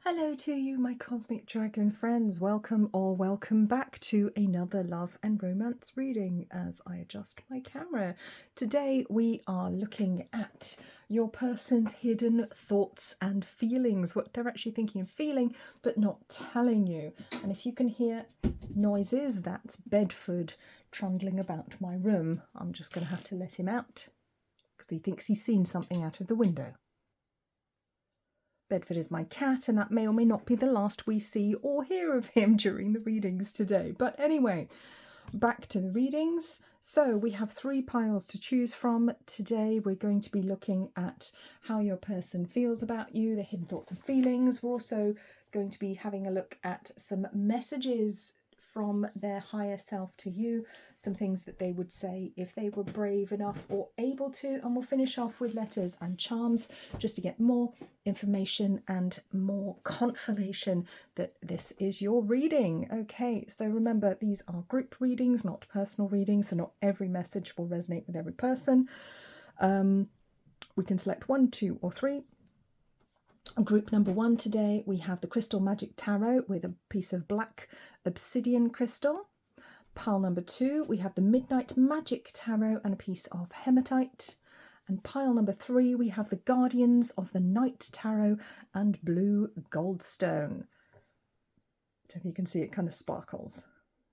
Hello to you, my cosmic dragon friends. Welcome or welcome back to another love and romance reading as I adjust my camera. Today we are looking at your person's hidden thoughts and feelings, what they're actually thinking and feeling, but not telling you. And if you can hear noises, that's Bedford trundling about my room. I'm just going to have to let him out because he thinks he's seen something out of the window. Bedford is my cat, and that may or may not be the last we see or hear of him during the readings today. But anyway, back to the readings. So we have 3 piles to choose from. Today we're going to be looking at how your person feels about you, the hidden thoughts and feelings. We're also going to be having a look at some messages from their higher self to you, some things that they would say if they were brave enough or able to, and we'll finish off with letters and charms just to get more information and more confirmation that this is your reading. Okay, so remember, these are group readings, not personal readings, so not every message will resonate with every person. We can select 1, 2 or 3. Group number 1 today, we have the Crystal Magic Tarot with a piece of black Obsidian crystal. Pile number 2, we have the Midnight Magic Tarot and a piece of Hematite. And pile number 3, we have the Guardians of the Night Tarot and blue Goldstone. So if you can see, it kind of sparkles.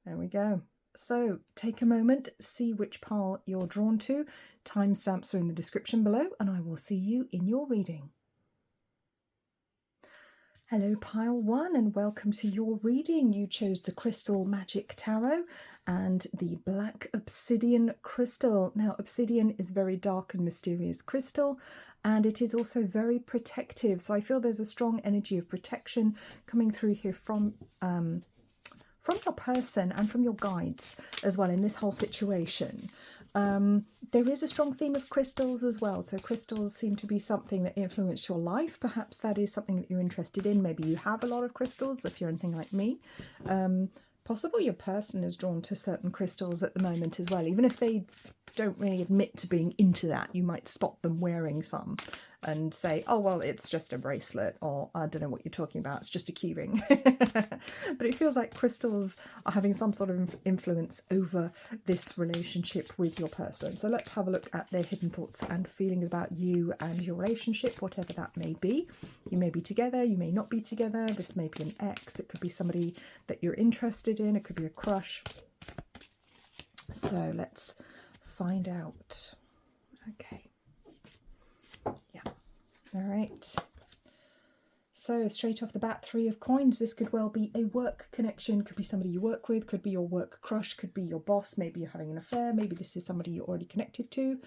There we go. So take a moment, see which pile you're drawn to. Timestamps are in the description below, and I will see you in your reading. Hello pile 1 and welcome to your reading. You chose the Crystal Magic Tarot and the Black Obsidian Crystal. Now obsidian is very dark and mysterious crystal, and it is also very protective. So I feel there's a strong energy of protection coming through here from your person and from your guides as well in this whole situation. There is a strong theme of crystals as well. So crystals seem to be something that influence your life. Perhaps that is something that you're interested in. Maybe you have a lot of crystals if you're anything like me. Possibly your person is drawn to certain crystals at the moment as well. Even if they don't really admit to being into that, you might spot them wearing some and say, oh, well, it's just a bracelet, or I don't know what you're talking about, it's just a keyring. But it feels like crystals are having some sort of influence over this relationship with your person. So let's have a look at their hidden thoughts and feelings about you and your relationship, whatever that may be. You may be together, you may not be together, this may be an ex, it could be somebody that you're interested in, it could be a crush. So let's find out. Okay. Yeah. All right. So straight off the bat, 3 of coins. This could well be a work connection. Could be somebody you work with. Could be your work crush. Could be your boss. Maybe you're having an affair. Maybe this is somebody you're already connected to.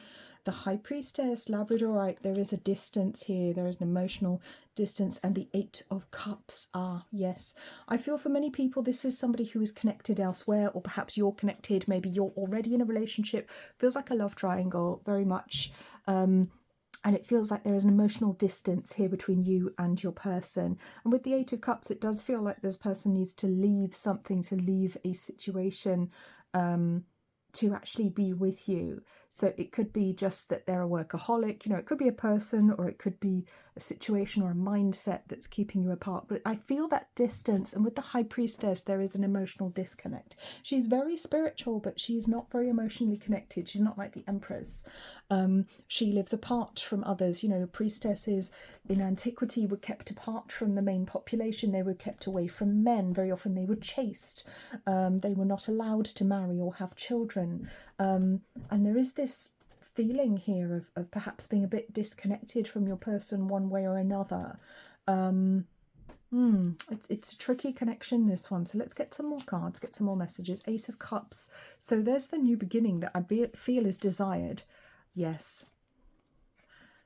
The High Priestess, Labradorite. There is a distance here. There is an emotional distance. And the 8 of Cups. Ah, yes. I feel for many people this is somebody who is connected elsewhere, or perhaps you're connected. Maybe you're already in a relationship. Feels like a love triangle, very much. And it feels like there is an emotional distance here between you and your person. And with the 8 of Cups, it does feel like this person needs to leave something, to leave a situation to actually be with you. So it could be just that they're a workaholic, you know, it could be a person, or it could be a situation or a mindset that's keeping you apart. But I feel that distance, and with the High Priestess, there is an emotional disconnect. She's very spiritual, but she's not very emotionally connected. She's not like the Empress. She lives apart from others. You know, priestesses in antiquity were kept apart from the main population. They were kept away from men. Very often they were chaste. They were not allowed to marry or have children. And there is this feeling here of perhaps being a bit disconnected from your person one way or another. It's a tricky connection, this one. So let's get some more cards, get some more messages. Ace of Cups. So there's the new beginning that I feel is desired. Yes.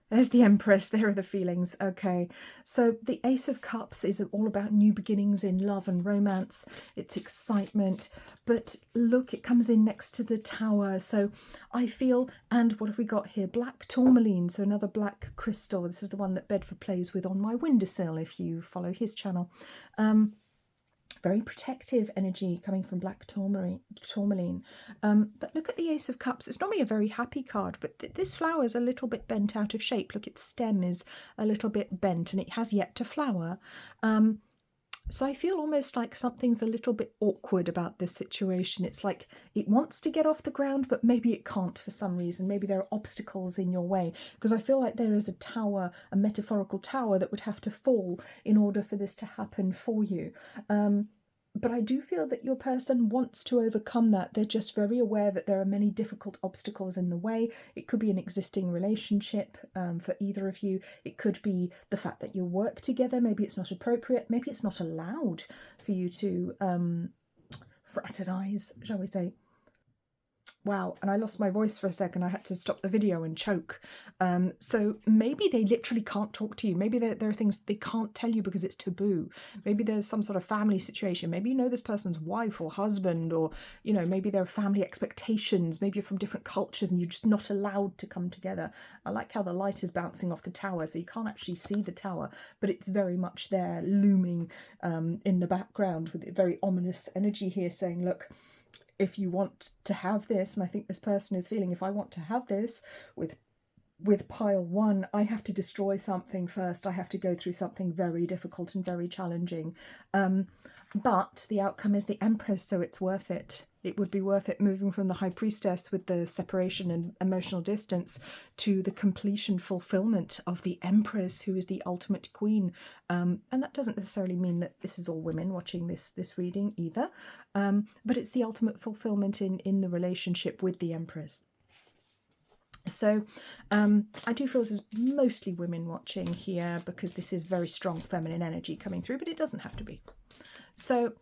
There's the Empress, there are the feelings. Okay, so the Ace of Cups is all about new beginnings in love and romance. It's excitement, but look, it comes in next to the Tower. So I feel, and what have we got here? Black tourmaline, so another black crystal. This is the one that Bedford plays with on my windowsill, if you follow his channel. Very protective energy coming from black tourmaline. But look at the Ace of Cups. It's normally a very happy card, but this flower is a little bit bent out of shape. Look, its stem is a little bit bent and it has yet to flower. So I feel almost like something's a little bit awkward about this situation. It's like it wants to get off the ground, but maybe it can't for some reason. Maybe there are obstacles in your way, because I feel like there is a tower, a metaphorical tower that would have to fall in order for this to happen for you. But I do feel that your person wants to overcome that. They're just very aware that there are many difficult obstacles in the way. It could be an existing relationship for either of you. It could be the fact that you work together. Maybe it's not appropriate. Maybe it's not allowed for you to fraternize, shall we say. Wow, and I lost my voice for a second. I had to stop the video and choke. So maybe they literally can't talk to you. Maybe there are things they can't tell you because it's taboo. Maybe there's some sort of family situation. Maybe you know this person's wife or husband, or, you know, maybe there are family expectations. Maybe you're from different cultures and you're just not allowed to come together. I like how the light is bouncing off the tower, so you can't actually see the tower, but it's very much there, looming in the background with a very ominous energy here saying, look, if you want to have this, and I think this person is feeling, if I want to have this with pile 1, I have to destroy something first. I have to go through something very difficult and very challenging. But the outcome is the Empress, so it's worth it. It would be worth it moving from the High Priestess with the separation and emotional distance to the completion, fulfillment of the Empress, who is the ultimate queen. And that doesn't necessarily mean that this is all women watching this reading either. But it's the ultimate fulfillment in the relationship with the Empress. So I do feel this is mostly women watching here, because this is very strong feminine energy coming through, but it doesn't have to be. So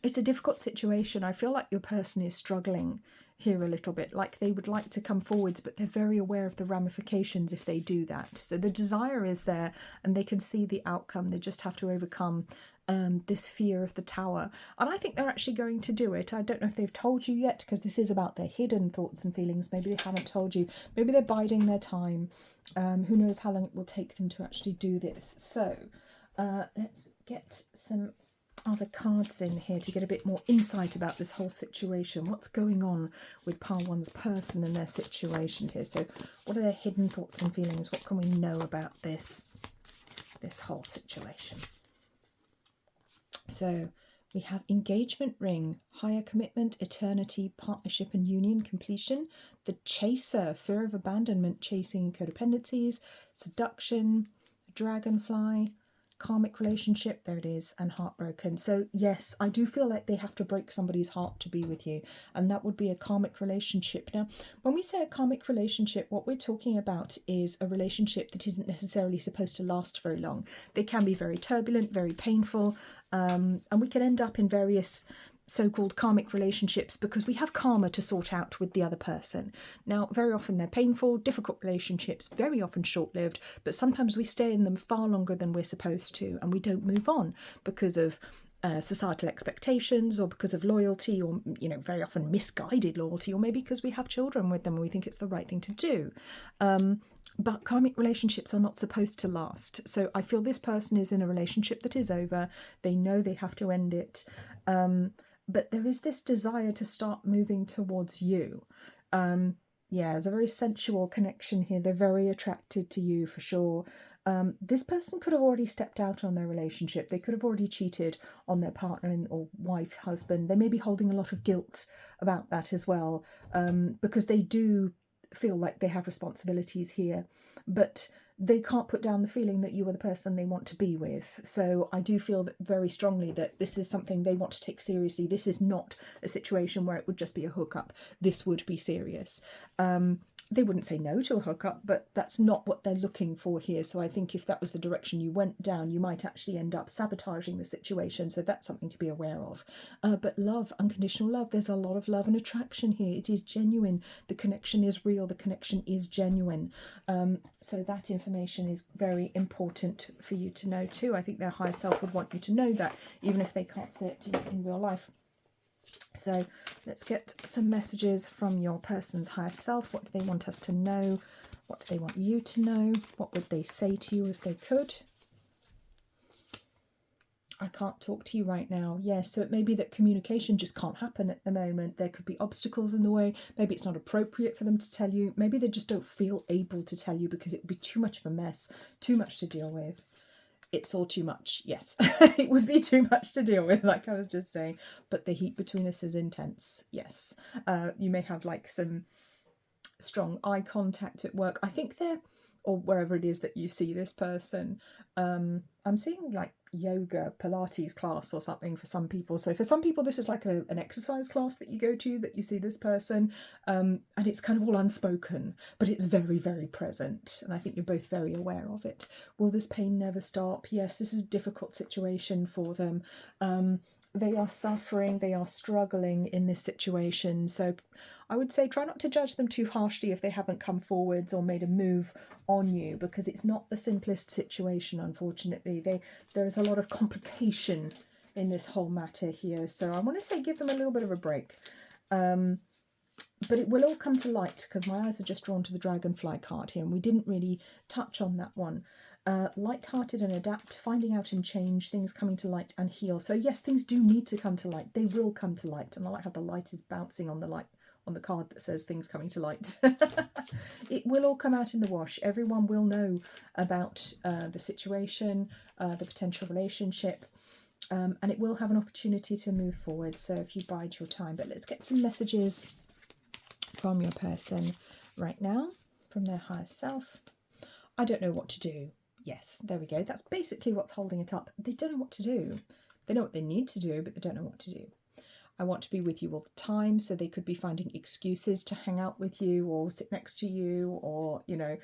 it's a difficult situation. I feel like your person is struggling here a little bit, like they would like to come forwards, but they're very aware of the ramifications if they do that. So the desire is there and they can see the outcome. They just have to overcome this fear of the tower. And I think they're actually going to do it. I don't know if they've told you yet, because this is about their hidden thoughts and feelings. Maybe they haven't told you. Maybe they're biding their time. Who knows how long it will take them to actually do this. So let's get some other cards in here to get a bit more insight about this whole situation. What's going on with pile 1's person and their situation here? So what are their hidden thoughts and feelings? What can we know about this whole situation? So we have engagement ring, higher commitment, eternity, partnership and union, completion. The chaser, fear of abandonment, chasing codependencies, seduction, dragonfly, karmic relationship, there it is, and heartbroken. So yes, I do feel like they have to break somebody's heart to be with you, and that would be a karmic relationship. Now, when we say a karmic relationship, what we're talking about is a relationship that isn't necessarily supposed to last very long. They can be very turbulent, very painful, and we can end up in various so-called karmic relationships because we have karma to sort out with the other person. Now, very often they're painful, difficult relationships, very often short-lived, but sometimes we stay in them far longer than we're supposed to, and we don't move on because of societal expectations, or because of loyalty, or, you know, very often misguided loyalty, or maybe because we have children with them and we think it's the right thing to do. But karmic relationships are not supposed to last. So I feel this person is in a relationship that is over. They know they have to end it. But there is this desire to start moving towards you. Yeah, there's a very sensual connection here. They're very attracted to you for sure. This person could have already stepped out on their relationship. They could have already cheated on their partner or wife, husband. They may be holding a lot of guilt about that as well, because they do feel like they have responsibilities here. But they can't put down the feeling that you are the person they want to be with. So I do feel that very strongly that this is something they want to take seriously. This is not a situation where it would just be a hookup. This would be serious. They wouldn't say no to a hookup, but that's not what they're looking for here. So I think if that was the direction you went down, you might actually end up sabotaging the situation. So that's something to be aware of. But love, unconditional love, there's a lot of love and attraction here. It is genuine. The connection is real. The connection is genuine. So that information is very important for you to know too. I think their higher self would want you to know that, even if they can't say it to you in real life. So let's get some messages from your person's higher self. What do they want us to know? What do they want you to know? What would they say to you if they could? I can't talk to you right now. Yes, so it may be that communication just can't happen at the moment. There could be obstacles in the way. Maybe it's not appropriate for them to tell you. Maybe they just don't feel able to tell you because it would be too much of a mess, too much to deal with. It's all too much, yes. It would be too much to deal with, like I was just saying. But the heat between us is intense, yes. You may have like some strong eye contact at work. I think they're, or wherever it is that you see this person, I'm seeing like yoga, Pilates class or something for some people. So for some people, this is like an exercise class that you go to, that you see this person, and it's kind of all unspoken, but it's very, very present. And I think you're both very aware of it. Will this pain never stop? Yes, this is a difficult situation for them. They are suffering, they are struggling in this situation. So I would say try not to judge them too harshly if they haven't come forwards or made a move on you, because it's not the simplest situation, unfortunately. There is a lot of complication in this whole matter here. So I want to say give them a little bit of a break. But it will all come to light, because my eyes are just drawn to the dragonfly card here, and we didn't really touch on that one. Light-hearted and adapt, finding out and change, things coming to light and heal. So yes, things do need to come to light. They will come to light. And I like how the light is bouncing on the light, on the card that says things coming to light. It will all come out in the wash. Everyone will know about the situation, the potential relationship, and it will have an opportunity to move forward. So if you bide your time. But let's get some messages from your person right now, from their higher self. I don't know what to do. Yes, there we go. That's basically what's holding it up. They don't know what to do. They know what they need to do, but they don't know what to do. I want to be with you all the time, so they could be finding excuses to hang out with you or sit next to you, or, you know,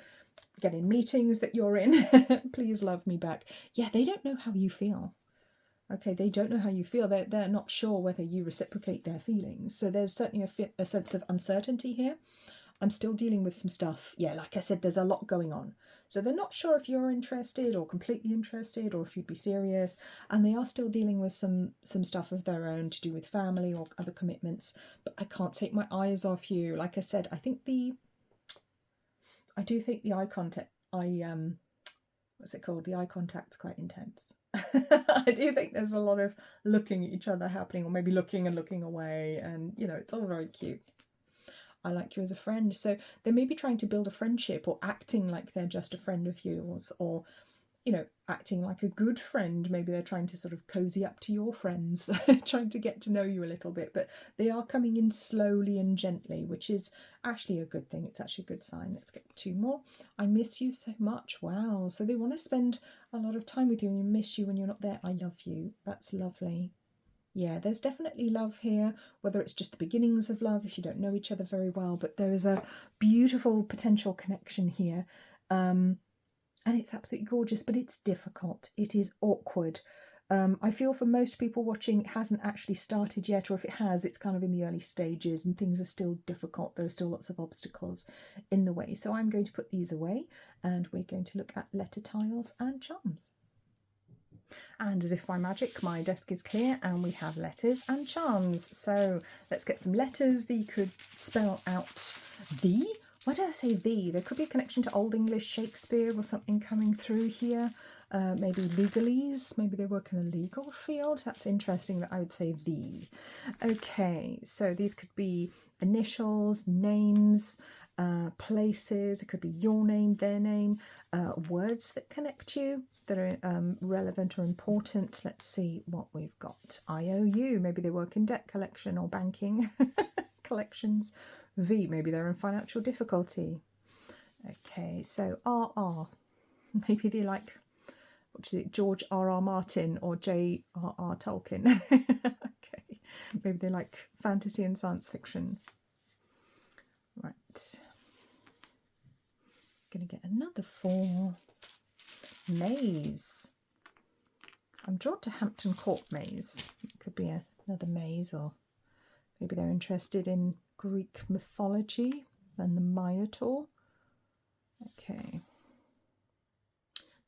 get in meetings that you're in. Please love me back. Yeah, they don't know how you feel. Okay, they don't know how you feel. They're not sure whether you reciprocate their feelings. So there's certainly a sense of uncertainty here. I'm still dealing with some stuff. Yeah, like I said, there's a lot going on. So they're not sure if you're interested or completely interested or if you'd be serious. And they are still dealing with some stuff of their own to do with family or other commitments. But I can't take my eyes off you. Like I said, I do think the eye contact, what's it called? The eye contact's quite intense. I do think there's a lot of looking at each other happening, or maybe looking and looking away. And, you know, it's all very cute. I like you as a friend. So they may be trying to build a friendship or acting like they're just a friend of yours, or, you know, acting like a good friend. Maybe they're trying to sort of cozy up to your friends, trying to get to know you a little bit. But they are coming in slowly and gently, which is actually a good thing. It's actually a good sign. Let's get 2 more. I miss you so much. Wow. So they want to spend a lot of time with you, and you miss you when you're not there. I love you. That's lovely. Yeah, there's definitely love here, whether it's just the beginnings of love if you don't know each other very well, but there is a beautiful potential connection here. And it's absolutely gorgeous, but it's difficult. It is awkward. I feel for most people watching, it hasn't actually started yet, or if it has, it's kind of in the early stages and things are still difficult. There are still lots of obstacles in the way. So I'm going to put these away, and we're going to look at letter tiles and charms. And as if by magic, my desk is clear and we have letters and charms. So let's get some letters that you could spell out the. Why did I say the? There could be a connection to Old English, Shakespeare or something coming through here. Maybe legalese. Maybe they work in the legal field. That's interesting that I would say the. Okay, so these could be initials, names, places. It could be your name, their name, words that connect you, that are relevant or important. Let's see what we've got. IOU, maybe they work in debt collection or banking collections. V, maybe they're in financial difficulty. Okay, so RR, maybe they like, what's it, George R.R. Martin or J.R.R. Tolkien. Okay, maybe they like fantasy and science fiction. Right. Gonna get another 4. Maze. I'm drawn to Hampton Court maze. It could be another maze, or maybe they're interested in Greek mythology and the Minotaur. Okay.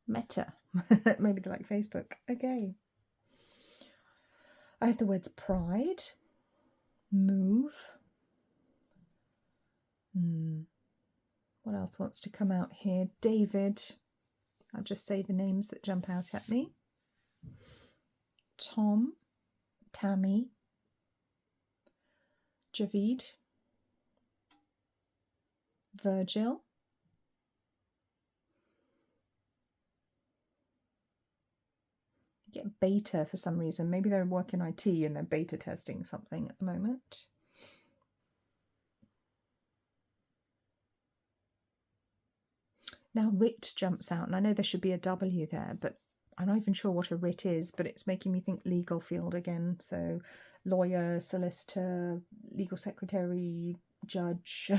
Meta. Maybe they like Facebook. Okay. I have the words pride, move. What else wants to come out here? David. I'll just say the names that jump out at me. Tom, Tammy, Javid, Virgil, get beta for some reason. Maybe they're working IT and they're beta testing something at the moment. Now writ jumps out, and I know there should be a W there, but I'm not even sure what a writ is, but it's making me think legal field again. So lawyer, solicitor, legal secretary, judge,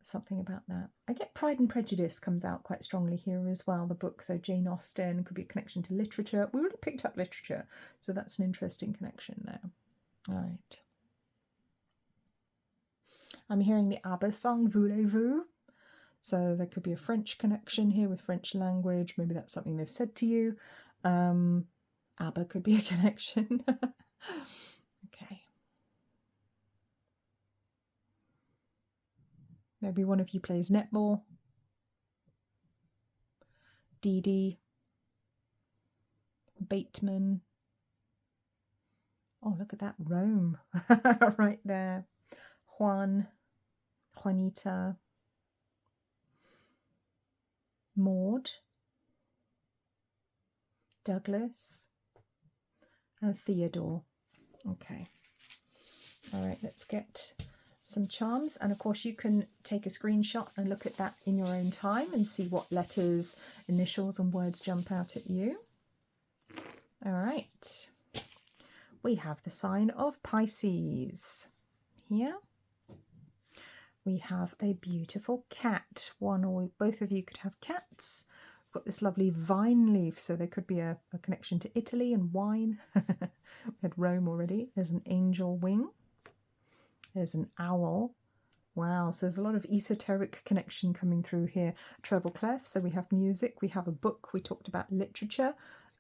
something about that. I get Pride and Prejudice comes out quite strongly here as well, the book. So Jane Austen could be a connection to literature. We already picked up literature, so that's an interesting connection there. All right. I'm hearing the ABBA song, Voulez-vous? So there could be a French connection here with French language. Maybe that's something they've said to you. ABBA could be a connection. Okay. Maybe one of you plays netball. Dee Dee. Bateman. Oh, look at that. Rome. Right there. Juan. Juanita. Maud, Douglas, and Theodore. Okay. All right, let's get some charms. And of course, you can take a screenshot and look at that in your own time and see what letters, initials, and words jump out at you. All right. We have the sign of Pisces here. We have a beautiful cat. One or both of you could have cats. We've got this lovely vine leaf, so there could be a connection to Italy and wine. We had Rome already. There's an angel wing. There's an owl. Wow, so there's a lot of esoteric connection coming through here. Treble clef, so we have music. We have a book. We talked about literature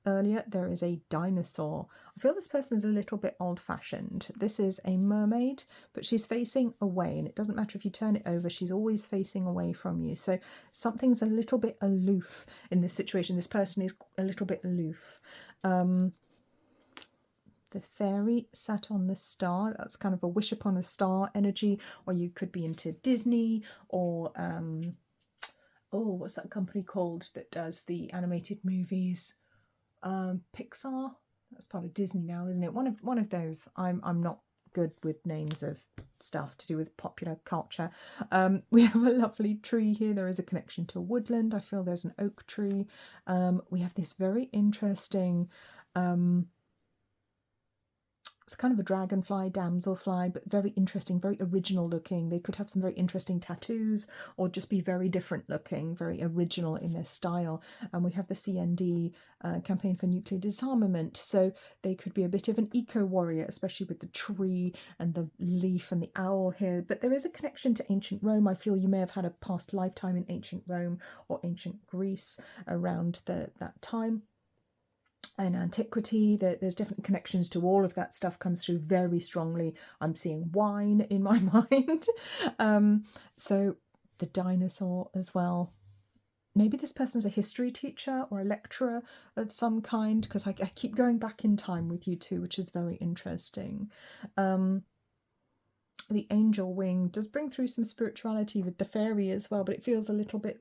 earlier. There is a dinosaur. I feel this person is a little bit old-fashioned. This is a mermaid, but she's facing away, and it doesn't matter if you turn it over, she's always facing away from you. So something's a little bit aloof in this situation. This person is a little bit aloof. The fairy sat on the star. That's kind of a wish upon a star energy, or you could be into Disney or oh, what's that company called that does the animated movies? Pixar. That's part of Disney now, isn't it? One of those. I'm not good with names of stuff to do with popular culture. We have a lovely tree here. There is a connection to woodland. I feel there's an oak tree. We have this very interesting it's kind of a dragonfly, damselfly, but very interesting, very original looking. They could have some very interesting tattoos or just be very different looking, very original in their style. And we have the CND campaign for nuclear disarmament. So they could be a bit of an eco-warrior, especially with the tree and the leaf and the owl here. But there is a connection to ancient Rome. I feel you may have had a past lifetime in ancient Rome or ancient Greece around that time. In antiquity, there's different connections to all of that stuff comes through very strongly. I'm seeing wine in my mind. So the dinosaur as well. Maybe this person's a history teacher or a lecturer of some kind, because I keep going back in time with you two, which is very interesting. The angel wing does bring through some spirituality with the fairy as well, but it feels a little bit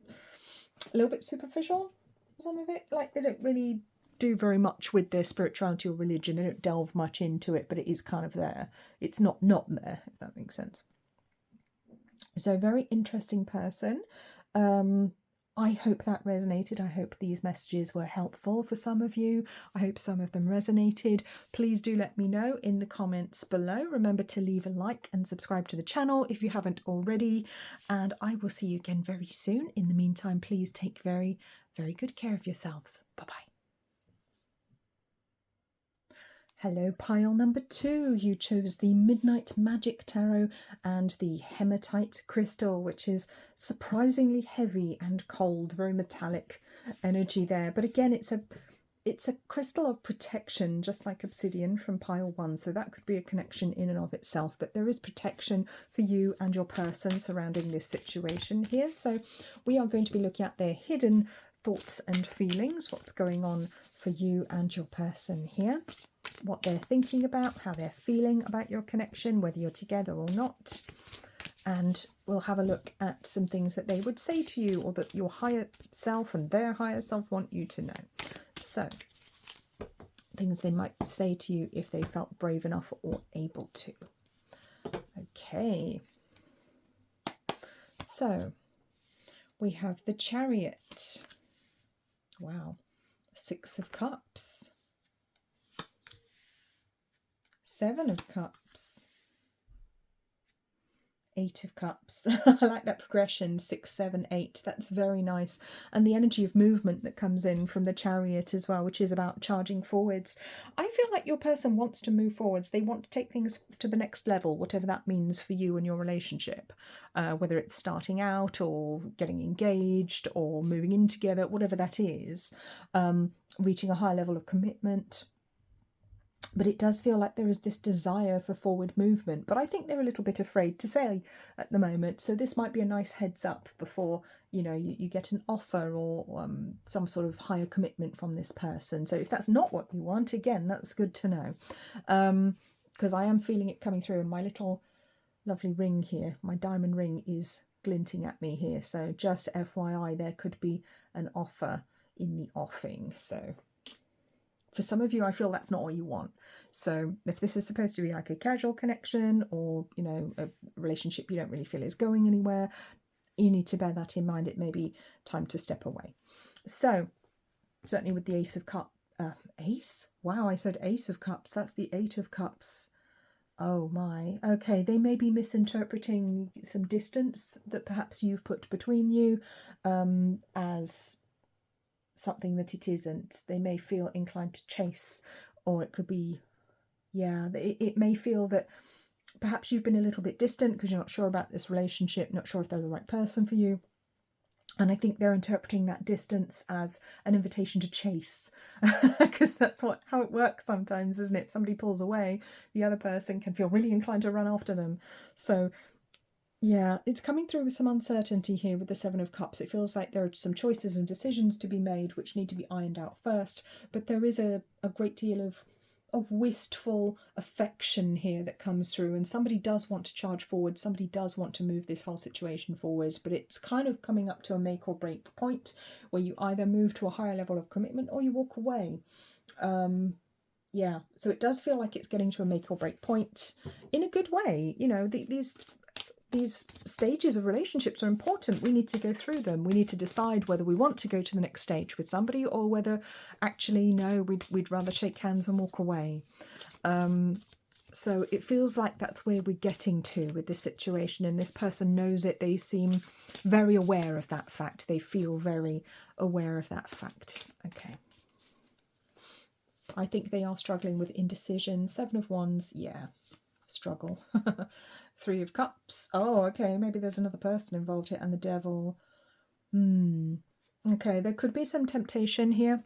superficial, some of it. Like they don't really do very much with their spirituality or religion. They don't delve much into it, but it is kind of there. It's not there, if that makes sense. So very interesting person. I hope that resonated. I hope these messages were helpful for some of you. I hope some of them resonated. Please do let me know in the comments below. Remember to leave a like and subscribe to the channel if you haven't already. And I will see you again very soon. In the meantime, please take very, very good care of yourselves. Bye-bye. Hello, pile number 2. You chose the Midnight Magic Tarot and the Hematite crystal, which is surprisingly heavy and cold, very metallic energy there. But again, it's a crystal of protection, just like Obsidian from pile 1. So that could be a connection in and of itself. But there is protection for you and your person surrounding this situation here. So we are going to be looking at their hidden thoughts and feelings, what's going on for you and your person here, what they're thinking about, how they're feeling about your connection, whether you're together or not. And we'll have a look at some things that they would say to you, or that your higher self and their higher self want you to know. So, things they might say to you if they felt brave enough or able to. Okay. So, we have the Chariot. Wow. 6 of Cups. 7 of Cups. 8 of Cups. I like that progression, 6, 7, 8. That's very nice. And the energy of movement that comes in from the Chariot as well, which is about charging forwards. I feel like your person wants to move forwards. They want to take things to the next level, whatever that means for you and your relationship. Whether it's starting out or getting engaged or moving in together, whatever that is. Reaching a high level of commitment. But it does feel like there is this desire for forward movement. But I think they're a little bit afraid to say at the moment. So this might be a nice heads up before, you know, you get an offer or some sort of higher commitment from this person. So if that's not what you want, again, that's good to know. Because I am feeling it coming through, and my little lovely ring here, my diamond ring, is glinting at me here. So just FYI, there could be an offer in the offing. So for some of you, I feel that's not what you want. So if this is supposed to be like a casual connection, or, you know, a relationship you don't really feel is going anywhere, you need to bear that in mind. It may be time to step away. So certainly with the Ace of Cups, Ace? Wow, I said Ace of Cups. That's the 8 of Cups. Oh my. Okay, they may be misinterpreting some distance that perhaps you've put between you as something that it isn't. They may feel inclined to chase, or it could be, yeah, it may feel that perhaps you've been a little bit distant because you're not sure about this relationship, not sure if they're the right person for you. And I think they're interpreting that distance as an invitation to chase, because that's how it works sometimes, isn't it? If somebody pulls away, the other person can feel really inclined to run after them. So yeah, it's coming through with some uncertainty here with the 7 of Cups. It feels like there are some choices and decisions to be made which need to be ironed out first, but there is a great deal of wistful affection here that comes through, and somebody does want to charge forward, somebody does want to move this whole situation forward, but it's kind of coming up to a make or break point where you either move to a higher level of commitment or you walk away. Yeah, so it does feel like it's getting to a make or break point in a good way. You know, these stages of relationships are important. We need to go through them. We need to decide whether we want to go to the next stage with somebody, or whether actually, no, we'd rather shake hands and walk away. So it feels like that's where we're getting to with this situation, and this person knows it. They seem very aware of that fact. They feel very aware of that fact. Okay. I think they are struggling with indecision. 7 of Wands, yeah, struggle. 3 of Cups. Oh, okay, maybe there's another person involved here, and the Devil. Okay, there could be some temptation here.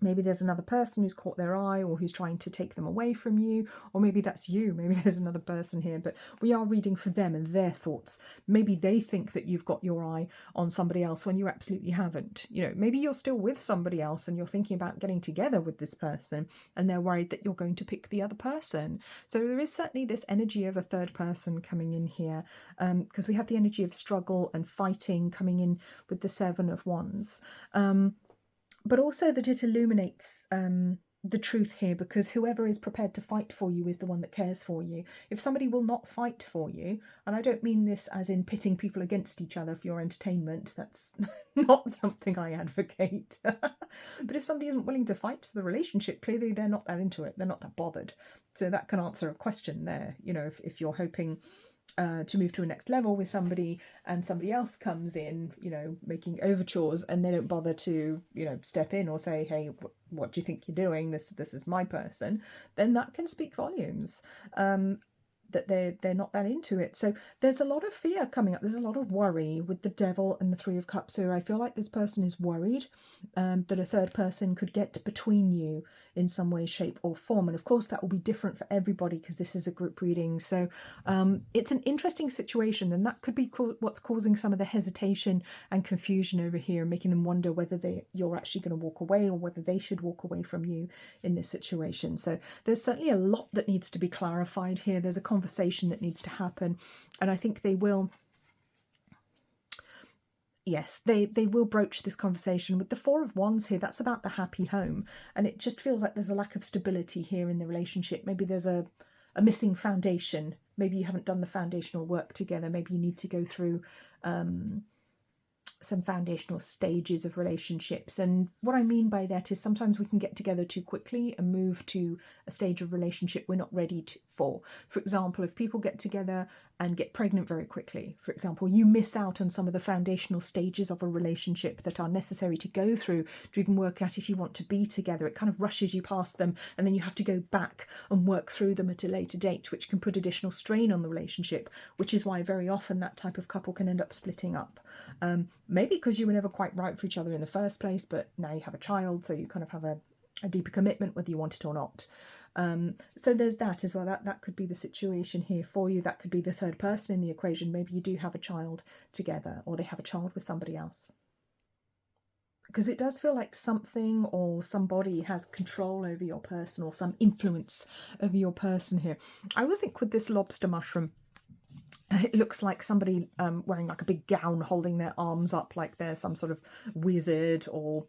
Maybe there's another person who's caught their eye, or who's trying to take them away from you, or maybe that's you. Maybe there's another person here, but we are reading for them and their thoughts. Maybe they think that you've got your eye on somebody else when you absolutely haven't. You know, maybe you're still with somebody else and you're thinking about getting together with this person, and they're worried that you're going to pick the other person. So there is certainly this energy of a third person coming in here, because we have the energy of struggle and fighting coming in with the 7 of Wands. But also that it illuminates the truth here, because whoever is prepared to fight for you is the one that cares for you. If somebody will not fight for you, and I don't mean this as in pitting people against each other for your entertainment, that's not something I advocate. But if somebody isn't willing to fight for the relationship, clearly they're not that into it, they're not that bothered. So that can answer a question there. You know, if you're hoping to move to a next level with somebody, and somebody else comes in, you know, making overtures, and they don't bother to, you know, step in or say, hey, what do you think you're doing? This is my person. Then that can speak volumes. that they're not that into it. So there's a lot of fear coming up. There's a lot of worry with the Devil and the Three of Cups here. I feel like this person is worried that a third person could get between you in some way, shape or form. And of course that will be different for everybody because this is a group reading. So it's an interesting situation, and that could be what's causing some of the hesitation and confusion over here, making them wonder whether you're actually going to walk away or whether they should walk away from you in this situation. So there's certainly a lot that needs to be clarified here. There's a conversation that needs to happen, and I think they will. Yes, they will broach this conversation. With the Four of Wands here, that's about the happy home, and it just feels like there's a lack of stability here in the relationship. Maybe there's a missing foundation. Maybe you haven't done the foundational work together. Maybe you need to go through some foundational stages of relationships. And what I mean by that is sometimes we can get together too quickly and move to a stage of relationship we're not ready for. For example, if people get together and get pregnant very quickly, for example, you miss out on some of the foundational stages of a relationship that are necessary to go through to even work out if you want to be together. It kind of rushes you past them, and then you have to go back and work through them at a later date, which can put additional strain on the relationship, which is why very often that type of couple can end up splitting up. Maybe because you were never quite right for each other in the first place, but now you have a child, so you kind of have a deeper commitment whether you want it or not. So there's that as well. That could be the situation here for you. That could be the third person in the equation. Maybe you do have a child together, or they have a child with somebody else. Because it does feel like something or somebody has control over your person, or some influence over your person here. I always think with this lobster mushroom, it looks like somebody wearing like a big gown, holding their arms up like they're some sort of wizard or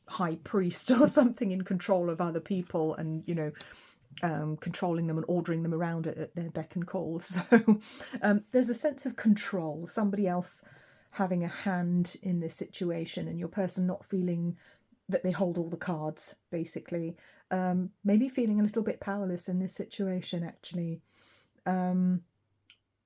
high priest or something in control of other people, and controlling them and ordering them around at their beck and call. So there's a sense of control, somebody else having a hand in this situation, and your person not feeling that they hold all the cards, basically. Maybe feeling a little bit powerless in this situation, actually.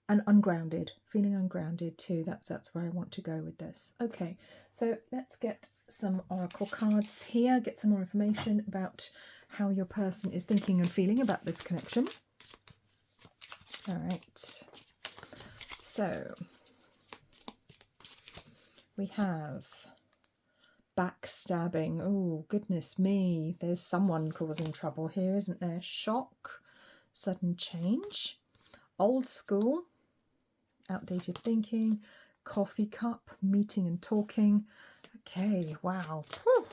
And ungrounded, feeling ungrounded too. That's where I want to go with this. Okay, so let's get some oracle cards here, get some more information about how your person is thinking and feeling about this connection. All right, so we have backstabbing. Oh, goodness me, there's someone causing trouble here, isn't there? Shock, sudden change, old school, outdated thinking, coffee cup, meeting and talking. Okay, wow. Whew.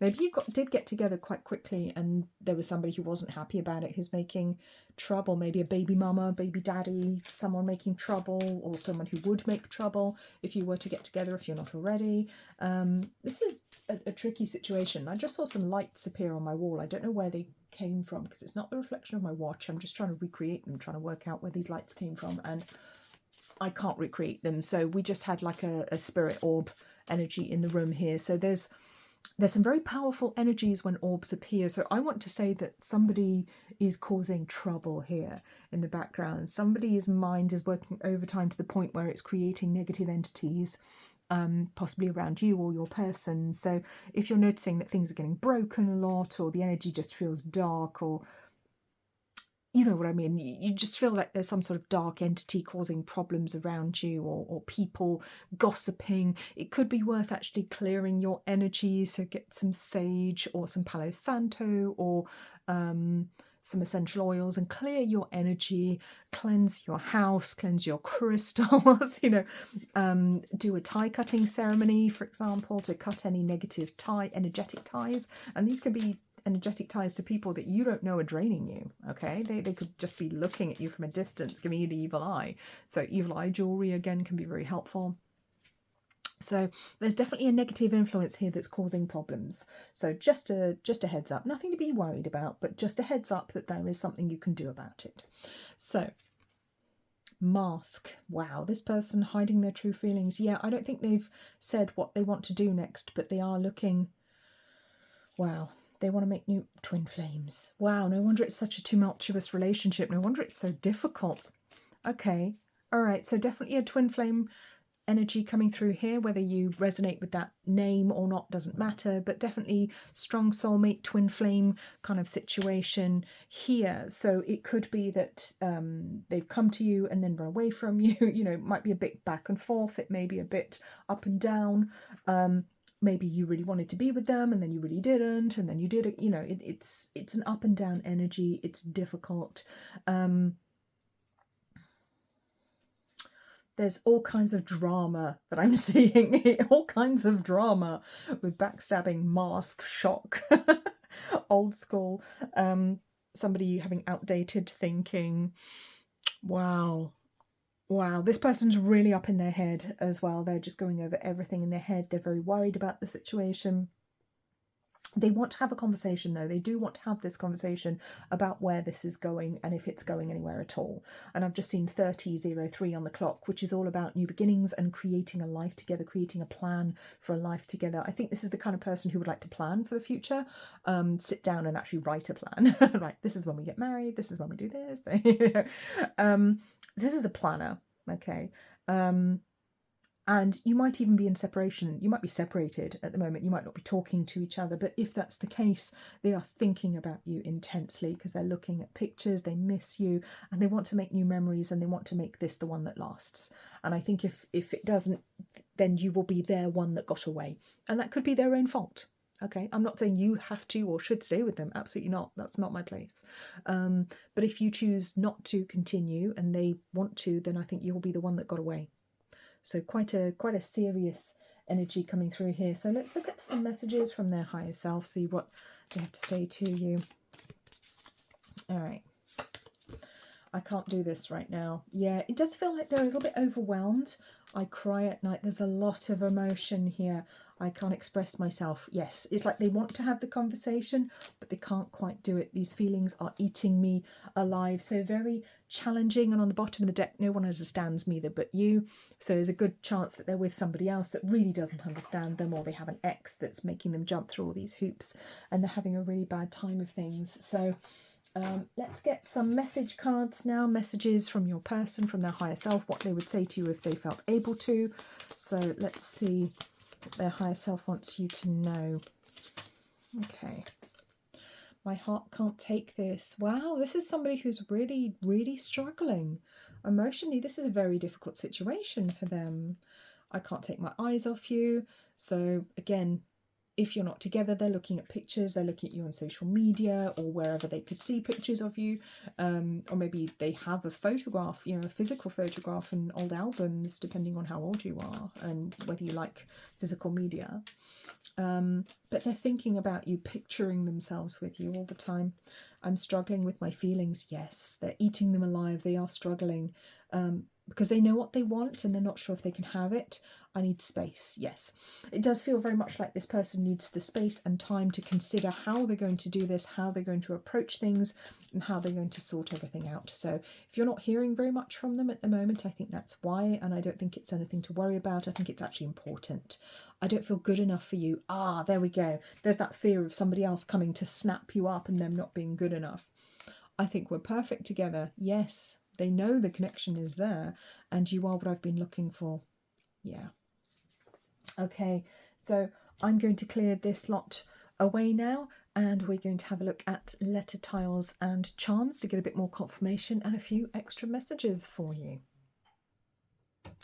Maybe you did get together quite quickly, and there was somebody who wasn't happy about it, who's making trouble. Maybe a baby mama, baby daddy, someone making trouble, or someone who would make trouble if you were to get together, if you're not already. This is a tricky situation. I just saw some lights appear on my wall. I don't know where they came from because it's not the reflection of my watch. I'm just trying to recreate them, trying to work out where these lights came from, and I can't recreate them. So we just had like a spirit orb energy in the room here. So there's some very powerful energies when orbs appear. So I want to say that somebody is causing trouble here in the background. Somebody's mind is working overtime to the point where it's creating negative entities, possibly around you or your person. So if you're noticing that things are getting broken a lot, or the energy just feels dark, or you know what I mean, you just feel like there's some sort of dark entity causing problems around you, or people gossiping, it could be worth actually clearing your energy. So get some sage or some Palo Santo, or some essential oils, and clear your energy, cleanse your house, cleanse your crystals, do a tie cutting ceremony, for example, to cut any negative energetic ties. And these can be energetic ties to people that you don't know are draining you, okay? They could just be looking at you from a distance, giving you the evil eye. So evil eye jewelry, again, can be very helpful. So there's definitely a negative influence here that's causing problems. So just a heads up, nothing to be worried about, but just a heads up that there is something you can do about it. So mask. Wow, this person hiding their true feelings. Yeah, I don't think they've said what they want to do next, but they are looking. Wow. They want to make new twin flames. Wow, no wonder it's such a tumultuous relationship. No wonder it's so difficult. Okay, all right, so definitely a twin flame energy coming through here. Whether you resonate with that name or not doesn't matter, but definitely strong soulmate, twin flame kind of situation here. So it could be that they've come to you and then run away from you. You know, it might be a bit back and forth. It may be a bit up and down. Maybe you really wanted to be with them and then you really didn't, and then you did it. You know, it's an up and down energy. It's difficult. There's all kinds of drama that I'm seeing, all kinds of drama with backstabbing, mask, shock, old school, somebody having outdated thinking. Wow. Wow, this person's really up in their head as well. They're just going over everything in their head. They're very worried about the situation. They want to have a conversation, though. They do want to have this conversation about where this is going and if it's going anywhere at all. And I've just seen 3003 on the clock, which is all about new beginnings and creating a life together, creating a plan for a life together. I think this is the kind of person who would like to plan for the future, sit down and actually write a plan. Right, this is when we get married, this is when we do this. This is a planner, okay? And you might even be in separation. You might be separated at the moment. You might not be talking to each other. But if that's the case, they are thinking about you intensely because they're looking at pictures, they miss you, and they want to make new memories, and they want to make this the one that lasts. And I think if it doesn't, then you will be their one that got away. And that could be their own fault. Okay, I'm not saying you have to or should stay with them. Absolutely not. That's not my place. But if you choose not to continue and they want to, then I think you'll be the one that got away. So quite a serious energy coming through here. So let's look at some messages from their higher self, see what they have to say to you. All right. I can't do this right now. Yeah, it does feel like they're a little bit overwhelmed. I cry at night. There's a lot of emotion here. I can't express myself. Yes, it's like they want to have the conversation, but they can't quite do it. These feelings are eating me alive. So very challenging. And on the bottom of the deck, no one understands me but you. So there's a good chance that they're with somebody else that really doesn't understand them, or they have an ex that's making them jump through all these hoops and they're having a really bad time of things. So let's get some message cards now, messages from your person, from their higher self, what they would say to you if they felt able to. So let's see what their higher self wants you to know. Okay. My heart can't take this. Wow, this is somebody who's really, really struggling. Emotionally, this is a very difficult situation for them. I can't take my eyes off you. So again, if you're not together, they're looking at pictures, they're looking at you on social media or wherever they could see pictures of you. Or maybe they have a photograph, you know, a physical photograph in old albums, depending on how old you are and whether you like physical media. But they're thinking about you, picturing themselves with you all the time. I'm struggling with my feelings. Yes, they're eating them alive. They are struggling because they know what they want and they're not sure if they can have it. I need space. Yes, it does feel very much like this person needs the space and time to consider how they're going to do this, how they're going to approach things, and how they're going to sort everything out. So if you're not hearing very much from them at the moment, I think that's why, and I don't think it's anything to worry about. I think it's actually important. I don't feel good enough for you. Ah, there we go. There's that fear of somebody else coming to snap you up and them not being good enough. I think we're perfect together. Yes, they know the connection is there and you are what I've been looking for. Yeah. Okay, so I'm going to clear this lot away now and we're going to have a look at letter tiles and charms to get a bit more confirmation and a few extra messages for you.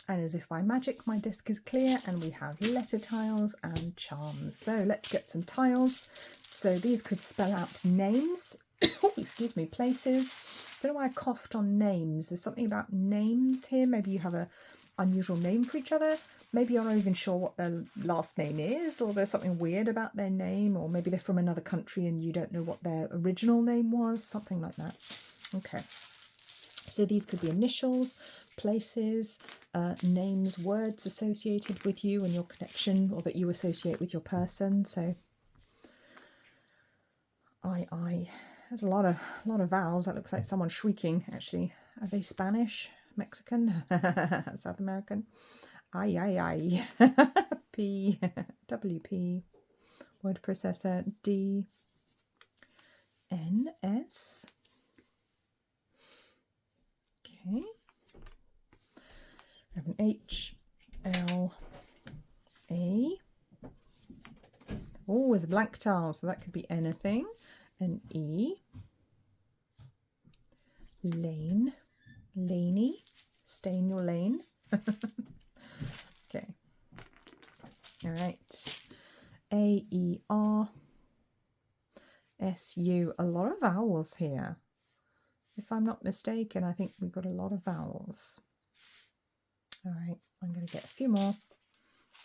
And as if by magic, my disc is clear and we have letter tiles and charms. So let's get some tiles. So these could spell out names. Oh, excuse me, places. I don't know why I coughed on names. There's something about names here. Maybe you have a unusual name for each other. Maybe you're not even sure what their last name is, or there's something weird about their name, or maybe they're from another country and you don't know what their original name was, something like that. Okay. So these could be initials, places, names, words associated with you and your connection, or that you associate with your person. So I. There's a lot of vowels. That looks like someone shrieking, actually. Are they Spanish? Mexican? South American? I. P. WP. Word processor. D. N. S. Okay. We have an H. L, A. Oh, there's a blank tile, so that could be anything. An E. Lane, laney, stay in your lane. Okay. All right. A, E, R, S, U. A lot of vowels here. If I'm not mistaken, I think we've got a lot of vowels. All right, I'm going to get a few more,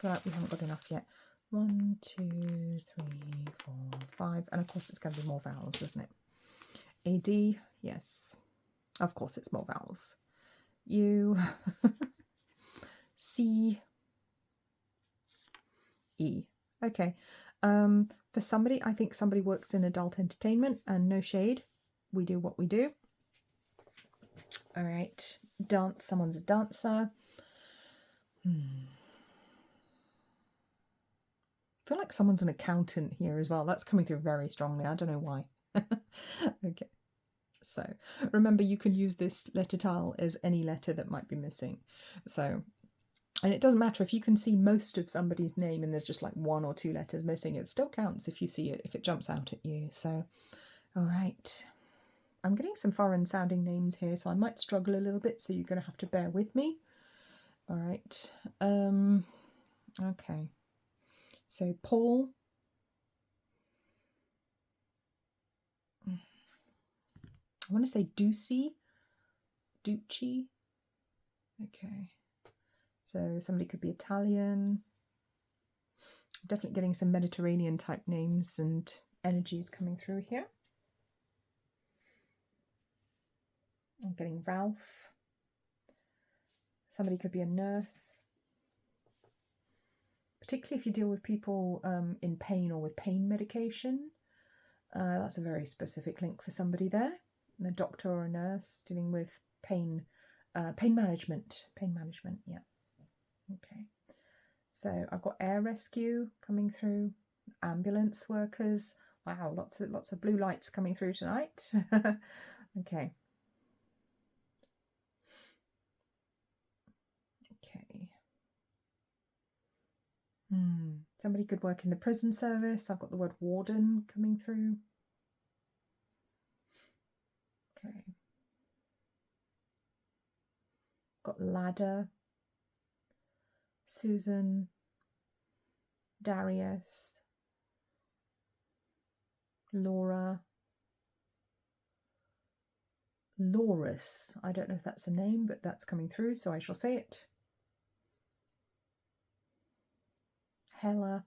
but we haven't got enough yet. 1, 2, 3, 4, 5. And of course, it's going to be more vowels, isn't it? A, D, yes. Of course, it's more vowels. U, C, E. Okay. For somebody, I think somebody works in adult entertainment, and no shade, we do what we do. All right. Dance, someone's a dancer. I feel like someone's an accountant here as well. That's coming through very strongly. I don't know why. Okay. So remember, you can use this letter tile as any letter that might be missing. So, and it doesn't matter if you can see most of somebody's name and there's just like 1 or 2 letters missing. It still counts if you see it, if it jumps out at you. So, all right. I'm getting some foreign sounding names here, so I might struggle a little bit. So you're going to have to bear with me. All right. Okay. So Paul. I want to say Ducey. Ducci. Okay. So somebody could be Italian. Definitely getting some Mediterranean type names and energies coming through here. I'm getting Ralph. Somebody could be a nurse. Particularly if you deal with people in pain or with pain medication. That's a very specific link for somebody there. And a doctor or a nurse dealing with pain management. Pain management, yeah. Okay. So I've got air rescue coming through, ambulance workers. Wow, lots of blue lights coming through tonight. Okay. Okay. Somebody could work in the prison service. I've got the word warden coming through. Okay. Got ladder. Susan. Darius. Laura. Laurus. I don't know if that's a name, but that's coming through, so I shall say it. Hella.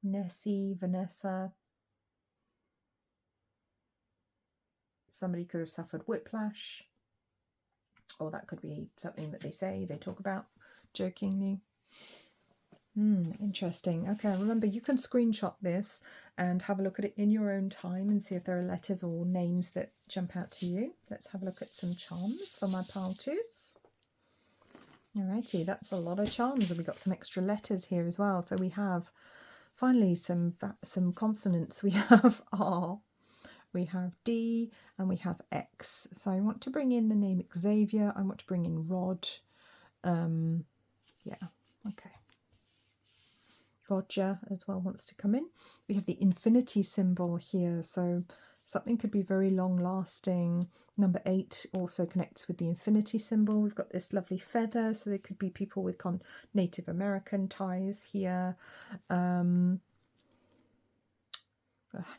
Nessie, Vanessa. Somebody could have suffered whiplash, or that could be something that they talk about jokingly. Interesting. Okay, remember, you can screenshot this and have a look at it in your own time and see if there are letters or names that jump out to you. Let's have a look at some charms for my pile twos. Alrighty, that's a lot of charms, and we got some extra letters here as well. So we have finally some consonants. We have R, we have D, and we have X. So I want to bring in the name Xavier. I want to bring in Rod. Yeah, okay. Roger as well wants to come in. We have the infinity symbol here, so something could be very long lasting. Number 8 also connects with the infinity symbol. We've got this lovely feather, so there could be people with Native American ties here. A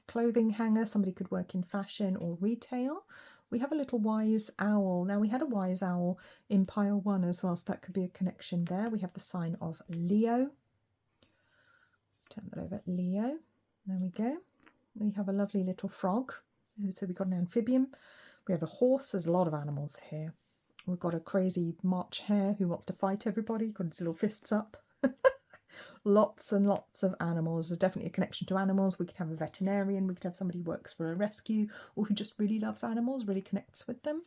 clothing hanger, somebody could work in fashion or retail. We have a little wise owl. Now, we had a wise owl in pile 1 as well, so that could be a connection there. We have the sign of Leo. Turn that over, Leo. There we go. We have a lovely little frog. So we've got an amphibian. We have a horse. There's a lot of animals here. We've got a crazy March hare who wants to fight everybody. Got his little fists up. Lots and lots of animals. There's definitely a connection to animals. We could have a veterinarian. We could have somebody who works for a rescue or who just really loves animals, really connects with them.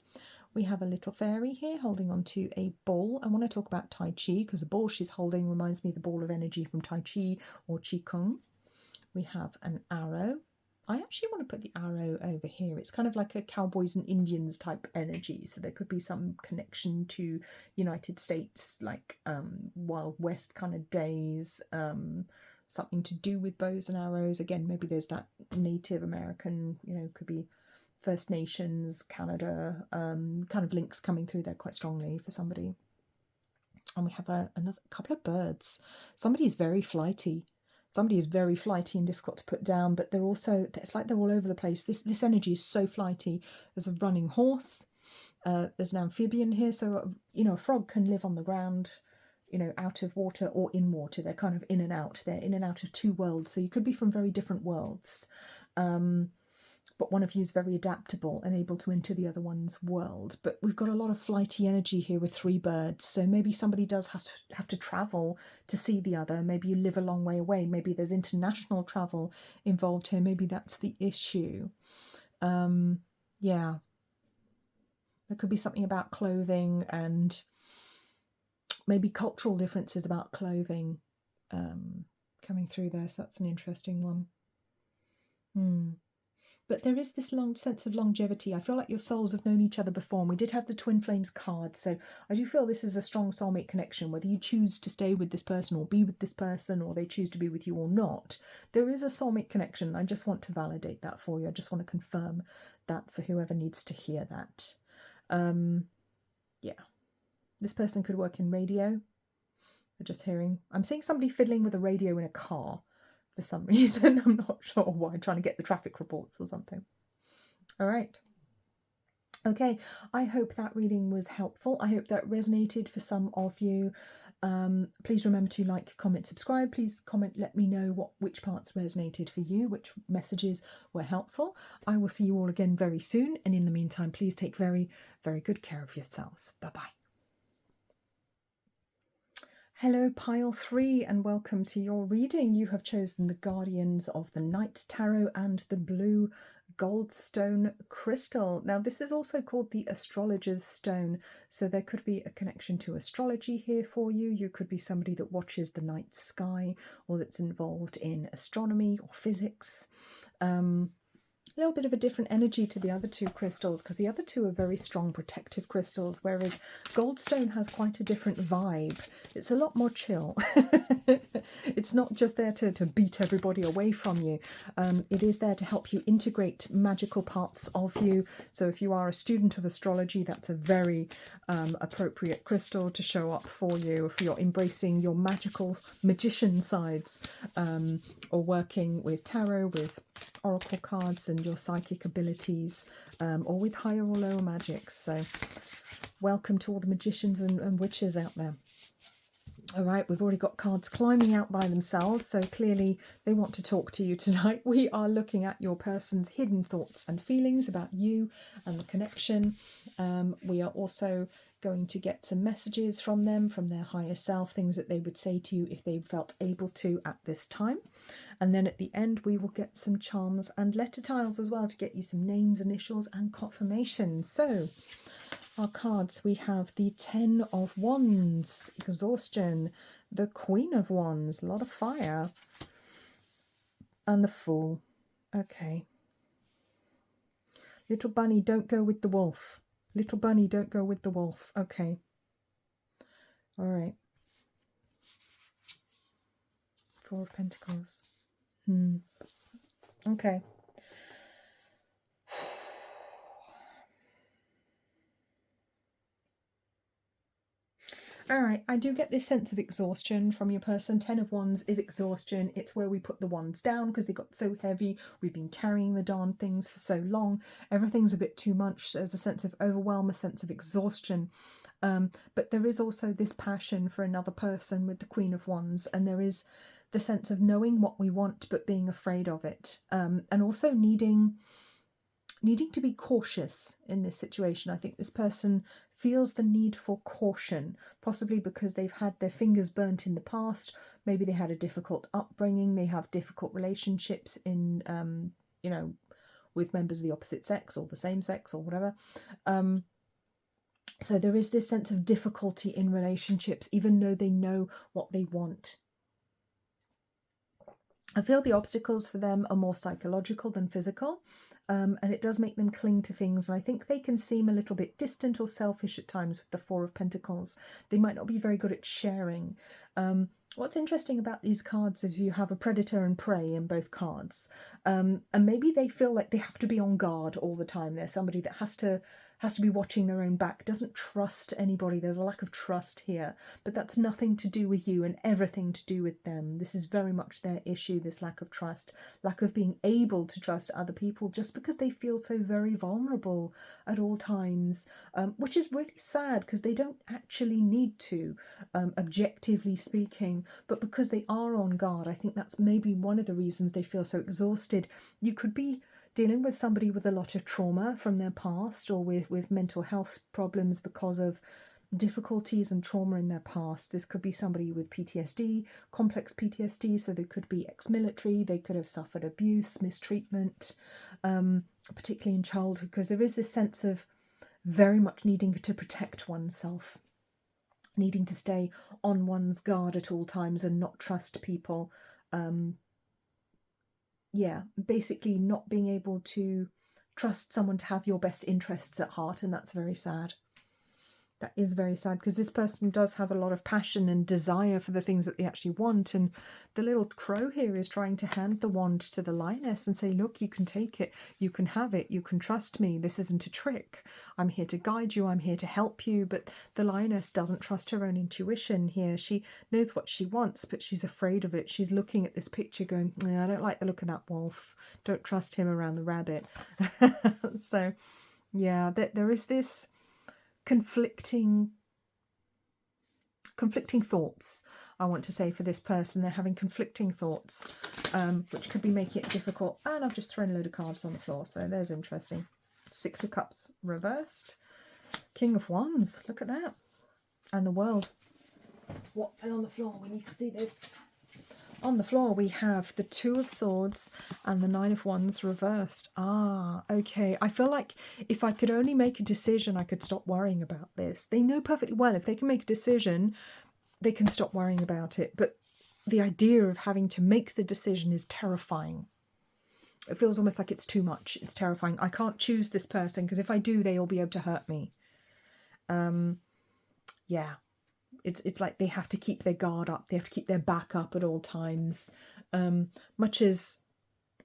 We have a little fairy here holding on to a ball. I want to talk about Tai Chi because the ball she's holding reminds me of the ball of energy from Tai Chi or Qi Kung. We have an arrow. I actually want to put the arrow over here. It's kind of like a cowboys and Indians type energy. So there could be some connection to United States, like Wild West kind of days, something to do with bows and arrows. Again, maybe there's that Native American, could be First Nations, Canada, kind of links coming through there quite strongly for somebody. And we have another couple of birds. Somebody is very flighty. Somebody is very flighty and difficult to put down, but it's like they're all over the place. This energy is so flighty. There's a running horse. There's an amphibian here. So, a frog can live on the ground, out of water or in water. They're kind of in and out. They're in and out of two worlds. So you could be from very different worlds. But one of you is very adaptable and able to enter the other one's world. But we've got a lot of flighty energy here with 3 birds. So maybe somebody does have to travel to see the other. Maybe you live a long way away. Maybe there's international travel involved here. Maybe that's the issue. Yeah. There could be something about clothing and maybe cultural differences about clothing coming through there. So that's an interesting one. But there is this long sense of longevity. I feel like your souls have known each other before, and we did have the Twin Flames card, so I do feel this is a strong soulmate connection, whether you choose to stay with this person or be with this person, or they choose to be with you or not. There is a soulmate connection. I just want to validate that for you. I just want to confirm that for whoever needs to hear that. Yeah. This person could work in radio. I'm seeing somebody fiddling with a radio in a car. For some reason, I'm not sure why, trying to get the traffic reports or something. All right. Okay, I hope that reading was helpful. I hope that resonated for some of you. Please remember to like, comment, subscribe. Please comment, let me know which parts resonated for you, which messages were helpful. I will see you all again very soon. And in the meantime, please take very, very good care of yourselves. Bye-bye. Hello, Pile 3, and welcome to your reading. You have chosen the Guardians of the Night Tarot and the blue Goldstone crystal. Now, this is also called the Astrologer's Stone, so there could be a connection to astrology here for you. You could be somebody that watches the night sky or that's involved in astronomy or physics. A little bit of a different energy to the other 2 crystals, because the other 2 are very strong protective crystals, whereas Goldstone has quite a different vibe. It's a lot more chill. It's not just there to beat everybody away from you. It is there to help you integrate magical parts of you. So if you are a student of astrology, that's a very appropriate crystal to show up for you. If you're embracing your magical magician sides, or working with tarot, with oracle cards and your psychic abilities, or with higher or lower magics. So welcome to all the magicians and witches out there. All right, we've already got cards climbing out by themselves, so clearly they want to talk to you tonight. We are looking at your person's hidden thoughts and feelings about you and the connection. We are also going to get some messages from them, from their higher self, things that they would say to you if they felt able to at this time. And then at the end, we will get some charms and letter tiles as well to get you some names, initials, and confirmation. So, our cards, we have the 10 of Wands, Exhaustion, the Queen of Wands, a lot of fire, and the Fool. Okay. Little bunny, don't go with the wolf. Little bunny, don't go with the wolf. Okay. All right. 4 of Pentacles. Okay. All right, I do get this sense of exhaustion from your person. 10 of Wands is exhaustion. It's where we put the wands down because they got so heavy. We've been carrying the darn things for so long. Everything's a bit too much. There's a sense of overwhelm, a sense of exhaustion. But there is also this passion for another person with the Queen of Wands, and there is the sense of knowing what we want but being afraid of it, and also needing to be cautious in this situation. I think this person feels the need for caution, possibly because they've had their fingers burnt in the past. Maybe they had a difficult upbringing. They have difficult relationships in, with members of the opposite sex or the same sex or whatever. So there is this sense of difficulty in relationships, even though they know what they want. I feel the obstacles for them are more psychological than physical, and it does make them cling to things. And I think they can seem a little bit distant or selfish at times with the Four of Pentacles. They might not be very good at sharing. What's interesting about these cards is you have a predator and prey in both cards, and maybe they feel like they have to be on guard all the time. They're somebody that has to be watching their own back, doesn't trust anybody. There's a lack of trust here, but that's nothing to do with you and everything to do with them. This is very much their issue, this lack of trust, lack of being able to trust other people just because they feel so very vulnerable at all times, which is really sad because they don't actually need to, objectively speaking, but because they are on guard. I think that's maybe one of the reasons they feel so exhausted. You could be dealing with somebody with a lot of trauma from their past, or with mental health problems because of difficulties and trauma in their past. This could be somebody with PTSD, complex PTSD, so they could be ex-military, they could have suffered abuse, mistreatment, particularly in childhood, because there is this sense of very much needing to protect oneself, needing to stay on one's guard at all times and not trust people. Basically not being able to trust someone to have your best interests at heart, and that's very sad. That is very sad, because this person does have a lot of passion and desire for the things that they actually want, and the little crow here is trying to hand the wand to the lioness and say, look, you can take it, you can have it, you can trust me, this isn't a trick, I'm here to guide you, I'm here to help you. But the lioness doesn't trust her own intuition here. She knows what she wants, but she's afraid of it. She's looking at this picture going, I don't like the look of that wolf, don't trust him around the rabbit. So yeah, there is this conflicting thoughts, I want to say, for this person. They're having conflicting thoughts, which could be making it difficult. And I've just thrown a load of cards on the floor, so there's interesting. Six of Cups reversed, King of Wands, look at that, and the World. What fell on the floor? We need to see this. On the floor we have the Two of Swords and the Nine of Wands reversed. Okay. I feel like if I could only make a decision, I could stop worrying about this. They know perfectly well if they can make a decision, they can stop worrying about it. But the idea of having to make the decision is terrifying. It feels almost like it's too much. It's terrifying. I can't choose this person because if I do, they'll be able to hurt me. Yeah. It's like they have to keep their guard up. They have to keep their back up at all times. Much as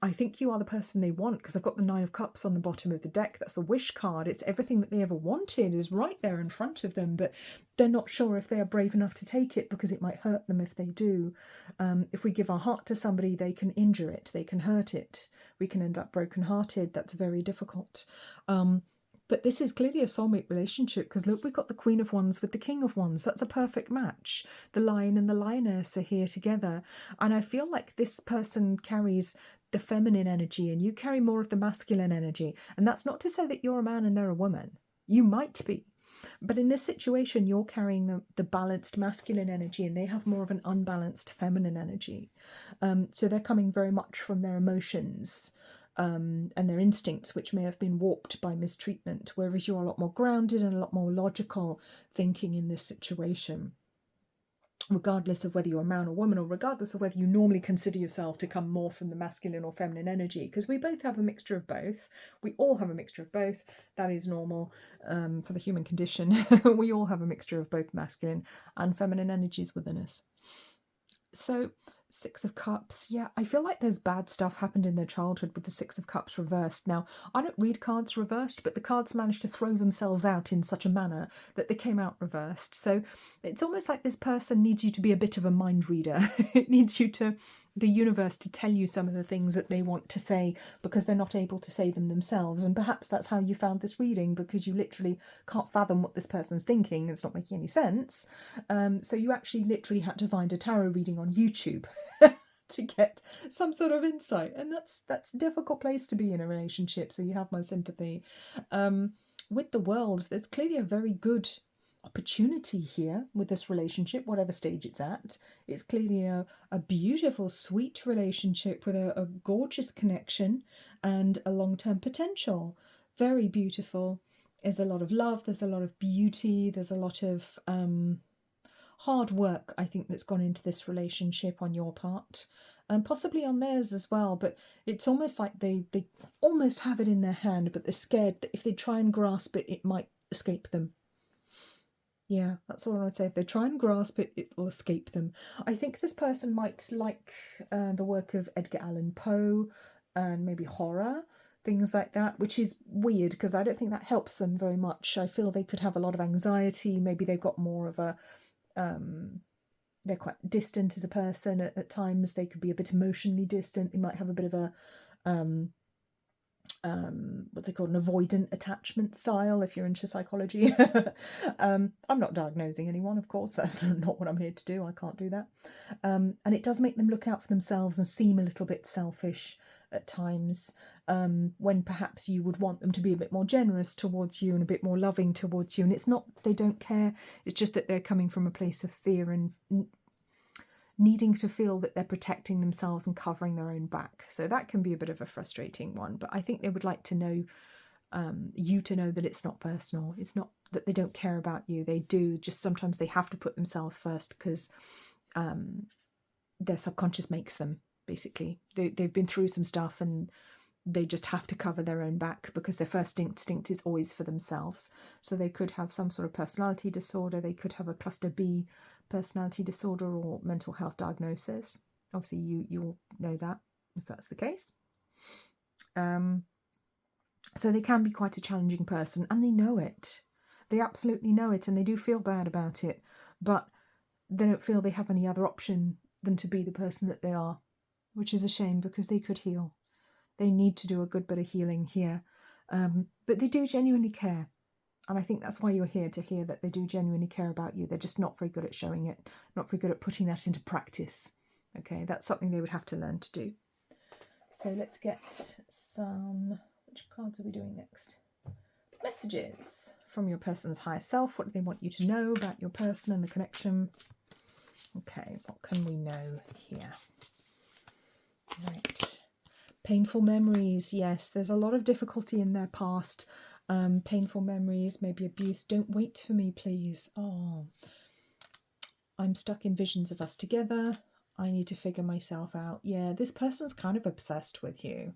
I think you are the person they want, because I've got the Nine of Cups on the bottom of the deck. That's the wish card. It's everything that they ever wanted is right there in front of them, but they're not sure if they are brave enough to take it because it might hurt them if they do. If we give our heart to somebody, they can injure it. They can hurt it. We can end up brokenhearted. That's very difficult. But this is clearly a soulmate relationship, because look, we've got the Queen of Wands with the King of Wands. That's a perfect match. The lion and the lioness are here together. And I feel like this person carries the feminine energy and you carry more of the masculine energy. And that's not to say that you're a man and they're a woman. You might be. But in this situation, you're carrying the balanced masculine energy and they have more of an unbalanced feminine energy. So they're coming very much from their emotions, and their instincts, which may have been warped by mistreatment, whereas you're a lot more grounded and a lot more logical thinking in this situation, regardless of whether you're a man or woman, or regardless of whether you normally consider yourself to come more from the masculine or feminine energy, because we both have a mixture of both. We all have a mixture of both. That is normal for the human condition. We all have a mixture of both masculine and feminine energies within us. So Six of Cups, yeah, I feel like there's bad stuff happened in their childhood with the Six of Cups reversed. Now, I don't read cards reversed, but the cards managed to throw themselves out in such a manner that they came out reversed. So it's almost like this person needs you to be a bit of a mind reader. It needs the universe to tell you some of the things that they want to say because they're not able to say them themselves. And perhaps that's how you found this reading, because you literally can't fathom what this person's thinking. It's not making any sense. So you actually literally had to find a tarot reading on YouTube to get some sort of insight. And that's a difficult place to be in a relationship. So you have my sympathy. With the World, there's clearly a very good opportunity here with this relationship, whatever stage it's at. It's clearly a beautiful, sweet relationship with a gorgeous connection and a long-term potential. Very beautiful. There's a lot of love, there's a lot of beauty, there's a lot of hard work, I think, that's gone into this relationship on your part. and possibly on theirs as well, but it's almost like they almost have it in their hand, but they're scared that if they try and grasp it, it might escape them. Yeah, that's all I would say. If they try and grasp it, it will escape them. I think this person might like the work of Edgar Allan Poe and maybe horror, things like that, which is weird because I don't think that helps them very much. I feel they could have a lot of anxiety. Maybe they've got more of a... they're quite distant as a person at times. They could be a bit emotionally distant. They might have a bit of a... what's it called, an avoidant attachment style, if you're into psychology. I'm not diagnosing anyone, of course, that's not what I'm here to do. I can't do that. And it does make them look out for themselves and seem a little bit selfish at times, when perhaps you would want them to be a bit more generous towards you and a bit more loving towards you. And it's not they don't care, it's just that they're coming from a place of fear and needing to feel that they're protecting themselves and covering their own back. So that can be a bit of a frustrating one, but I think they would like to know, you to know that it's not personal. It's not that they don't care about you. They do, just sometimes they have to put themselves first because their subconscious makes them, basically. They've been through some stuff and they just have to cover their own back because their first instinct is always for themselves. So they could have some sort of personality disorder. They could have a cluster B personality disorder or mental health diagnosis. Obviously you'll know that if that's the case. So they can be quite a challenging person, and they know it. They absolutely know it, and they do feel bad about it, but they don't feel they have any other option than to be the person that they are, which is a shame because they could heal. They need to do a good bit of healing here, but they do genuinely care. And I think that's why you're here, to hear that they do genuinely care about you. They're just not very good at showing it, not very good at putting that into practice. Okay, that's something they would have to learn to do. So let's get some... Which cards are we doing next? Messages from your person's higher self. What do they want you to know about your person and the connection? Okay, what can we know here? Right. Painful memories. Yes, there's a lot of difficulty in their past. Painful memories, maybe abuse. Don't wait for me, please. Oh, I'm stuck in visions of us together. I need to figure myself out. Yeah, this person's kind of obsessed with you.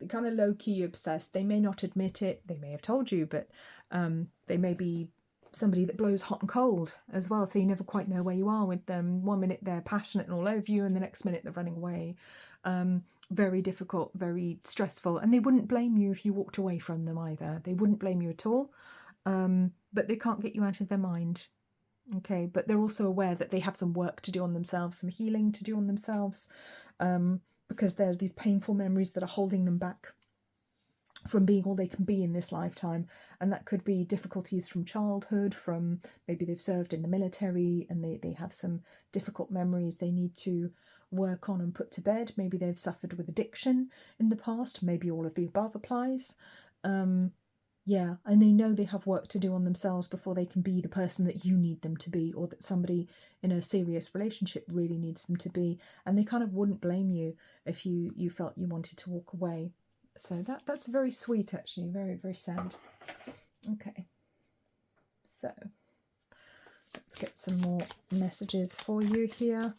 They're kind of low-key obsessed. They may not admit it. They may have told you, but they may be somebody that blows hot and cold as well. So you never quite know where you are with them. One minute they're passionate and all over you, and the next minute they're running away. Very difficult, very stressful, and they wouldn't blame you if you walked away from them either. They wouldn't blame you at all, but they can't get you out of their mind. Okay, but they're also aware that they have some work to do on themselves, some healing to do on themselves, because there are these painful memories that are holding them back from being all they can be in this lifetime. And that could be difficulties from childhood, from maybe they've served in the military and they have some difficult memories they need to work on and put to bed. Maybe they've suffered with addiction in the past. Maybe all of the above applies. Yeah, and they know they have work to do on themselves before they can be the person that you need them to be, or that somebody in a serious relationship really needs them to be. And they kind of wouldn't blame you if you felt you wanted to walk away. So that's very sweet, actually. Very, very sad. Okay. So let's get some more messages for you here.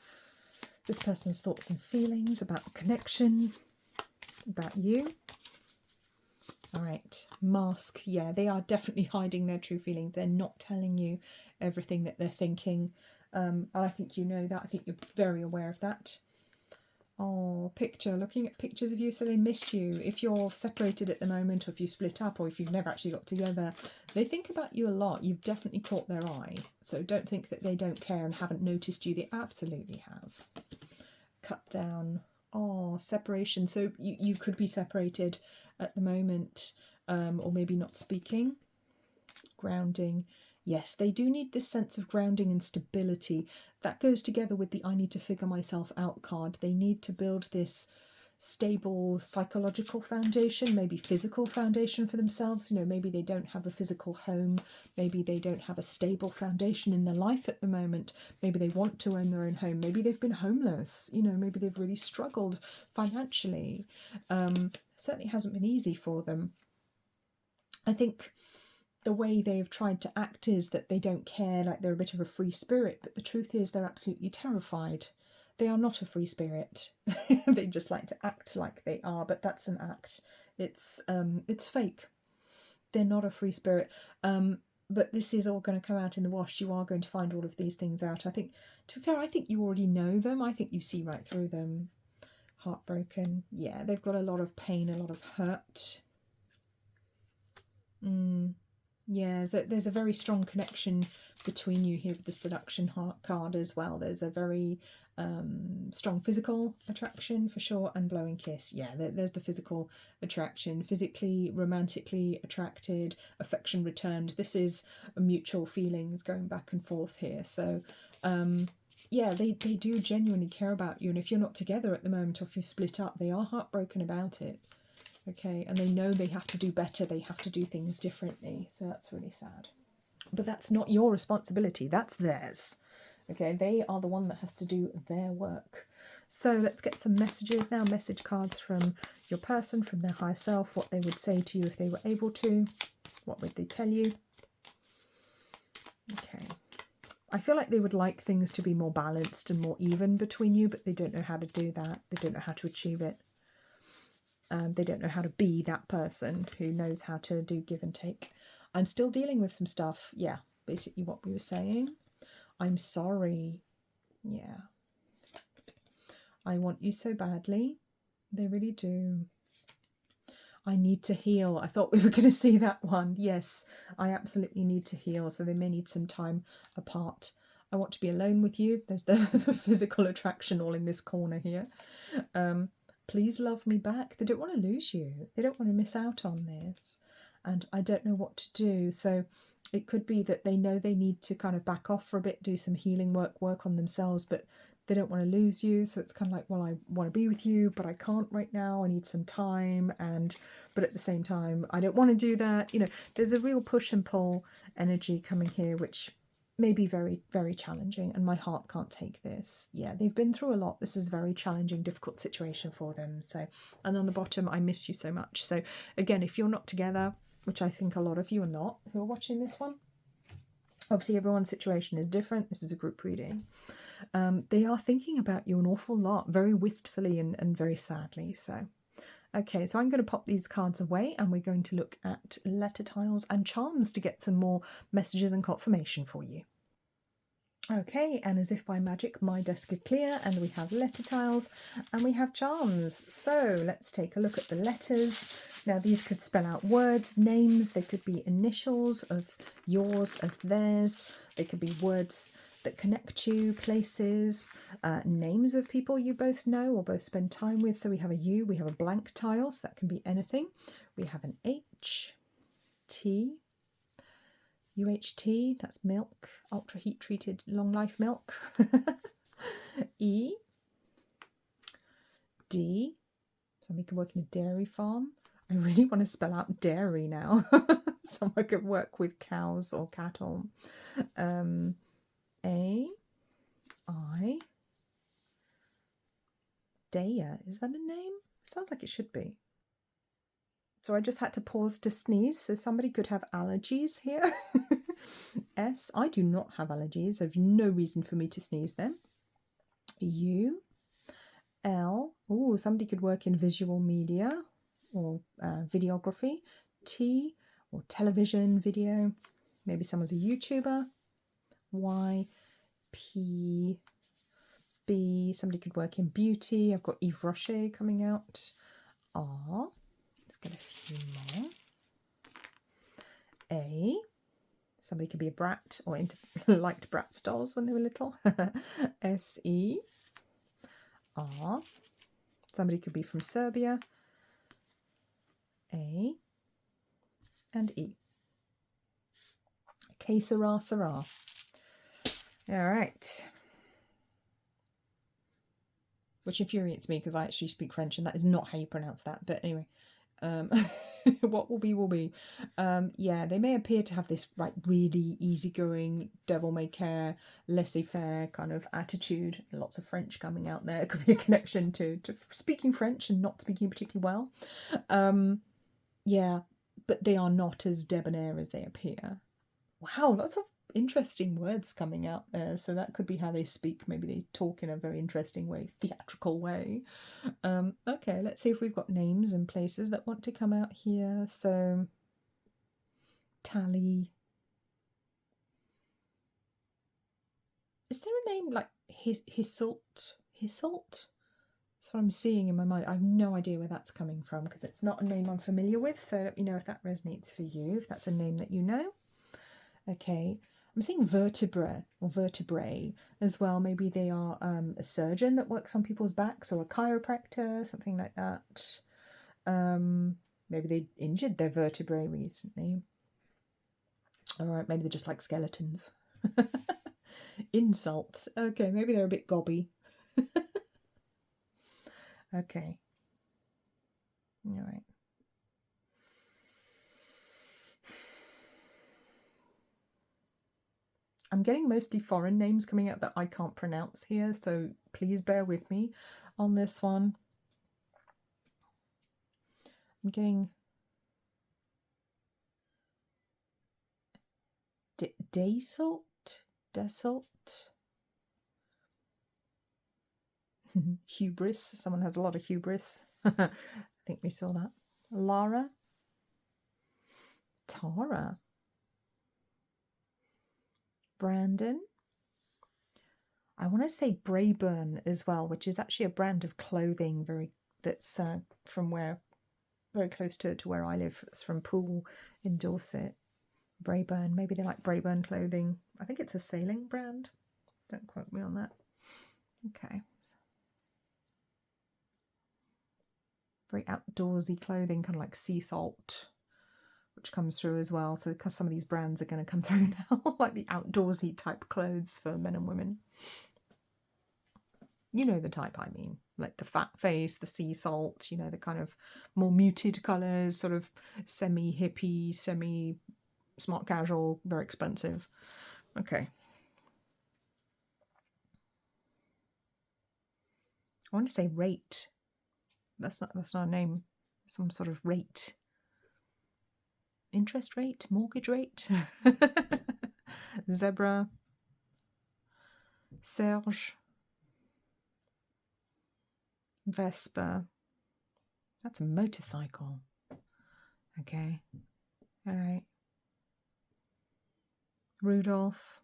This person's thoughts and feelings about connection, about you. All right, mask. Yeah, they are definitely hiding their true feelings. They're not telling you everything that they're thinking. And I think you know that. I think you're very aware of that. Oh, picture. Looking at pictures of you, so they miss you. If you're separated at the moment, or if you split up, or if you've never actually got together, they think about you a lot. You've definitely caught their eye. So don't think that they don't care and haven't noticed you. They absolutely have. Cut down. Oh, separation. So you could be separated at the moment, or maybe not speaking. Grounding. Yes, they do need this sense of grounding and stability. That goes together with the I need to figure myself out card. They need to build this stable psychological foundation, maybe physical foundation for themselves. You know, maybe they don't have a physical home. Maybe they don't have a stable foundation in their life at the moment. Maybe they want to own their own home. Maybe they've been homeless. You know, maybe they've really struggled financially. Certainly hasn't been easy for them. I think the way they've tried to act is that they don't care, like they're a bit of a free spirit, but the truth is they're absolutely terrified. They are not a free spirit. They just like to act like they are, but that's an act. It's fake. They're not a free spirit. But this is all going to come out in the wash. You are going to find all of these things out. I think, to be fair, I think you already know them. I think you see right through them. Heartbroken. Yeah, they've got a lot of pain, a lot of hurt. Yeah, there's a very strong connection between you here with the seduction heart card as well. There's a very strong physical attraction for sure, and blowing kiss. Yeah, there's the physical attraction, physically, romantically attracted, affection returned. This is a mutual feelings going back and forth here. So yeah, they do genuinely care about you, and if you're not together at the moment, or if you split up, they are heartbroken about it. Okay, and they know they have to do better, they have to do things differently, so that's really sad. But that's not your responsibility, that's theirs. Okay, they are the one that has to do their work. So let's get some messages now, message cards from your person, from their higher self, what they would say to you if they were able to. What would they tell you? Okay. I feel like they would like things to be more balanced and more even between you, but they don't know how to do that. They don't know how to achieve it. They don't know how to be that person who knows how to do give and take. I'm still dealing with some stuff. Yeah, basically what we were saying. I'm sorry. Yeah. I want you so badly. They really do. I need to heal. I thought we were going to see that one. Yes, I absolutely need to heal. So they may need some time apart. I want to be alone with you. There's the physical attraction all in this corner here. Please love me back. They don't want to lose you. They don't want to miss out on this. And I don't know what to do. So it could be that they know they need to kind of back off for a bit, do some healing work on themselves, but they don't want to lose you. So it's kind of like, well, I want to be with you, but I can't right now. I need some time. But at the same time, I don't want to do that. You know, there's a real push and pull energy coming here, which may be very, very challenging, and my heart can't take this. Yeah, they've been through a lot. This is a very challenging, difficult situation for them. So, and on the bottom, I miss you so much. So again, if you're not together, which I think a lot of you are not who are watching this one, obviously everyone's situation is different. This is a group reading. They are thinking about you an awful lot, very wistfully and very sadly. So okay, so I'm going to pop these cards away, and we're going to look at letter tiles and charms to get some more messages and confirmation for you. Okay, and as if by magic, my desk is clear, and we have letter tiles and we have charms. So let's take a look at the letters. Now these could spell out words, names, they could be initials of yours, of theirs, they could be words that connect you, places, names of people you both know or both spend time with. So we have a U, we have a blank tile, so that can be anything. We have an H, T, UHT, that's milk, ultra heat treated long life milk. E, D, somebody could work in a dairy farm. I really want to spell out dairy now. Someone could work with cows or cattle. A, I, Daya, is that a name? Sounds like it should be. So I just had to pause to sneeze, so somebody could have allergies here. S, I do not have allergies, there's no reason for me to sneeze then. U, L, oh, somebody could work in visual media or videography. T, or television, video, maybe someone's a YouTuber. Y, P, B, somebody could work in beauty. I've got Yves Rocher coming out. R, let's get a few more. A, somebody could be a brat or liked Bratz dolls when they were little. S, E, R, somebody could be from Serbia. A, and E. Que sera, sera. All right. Which infuriates me because I actually speak French and that is not how you pronounce that. But anyway, what will be will be. Yeah, they may appear to have this like really easygoing, devil-may-care, laissez-faire kind of attitude. Lots of French coming out there. It could be a connection to speaking French and not speaking particularly well. Yeah, but they are not as debonair as they appear. Wow, lots of interesting words coming out there. So that could be how they speak. Maybe they talk in a very interesting way, theatrical way. Okay, let's see if we've got names and places that want to come out here. So Tally. Is there a name like Hisalt? Hisalt? That's what I'm seeing in my mind. I have no idea where that's coming from because it's not a name I'm familiar with. So let me know if that resonates for you, if that's a name that you know. Okay, I'm seeing vertebra or vertebrae as well. Maybe they are a surgeon that works on people's backs or a chiropractor, something like that. Maybe they injured their vertebrae recently. All right, maybe they're just like skeletons. Insults. Okay, maybe they're a bit gobby. Okay. All right. I'm getting mostly foreign names coming out that I can't pronounce here, so please bear with me on this one. I'm getting Desalt. Hubris. Someone has a lot of hubris. I think we saw that. Lara. Tara. Brandon. I want to say Brayburn as well, which is actually a brand of clothing that's from very close to where I live. It's from Poole in Dorset. Brayburn. Maybe they like Brayburn clothing. I think it's a sailing brand. Don't quote me on that. Okay. Very outdoorsy clothing, kind of like sea salt, which comes through as well. So because some of these brands are going to come through now, like the outdoorsy type clothes for men and women. You know the type I mean, like the fat face, the sea salt, you know, the kind of more muted colours, sort of semi-hippie, semi-smart casual, very expensive. Okay. I want to say rate. That's not a name. Some sort of rate. Interest rate? Mortgage rate? Zebra. Serge. Vespa. That's a motorcycle. Okay. All right. Rudolph.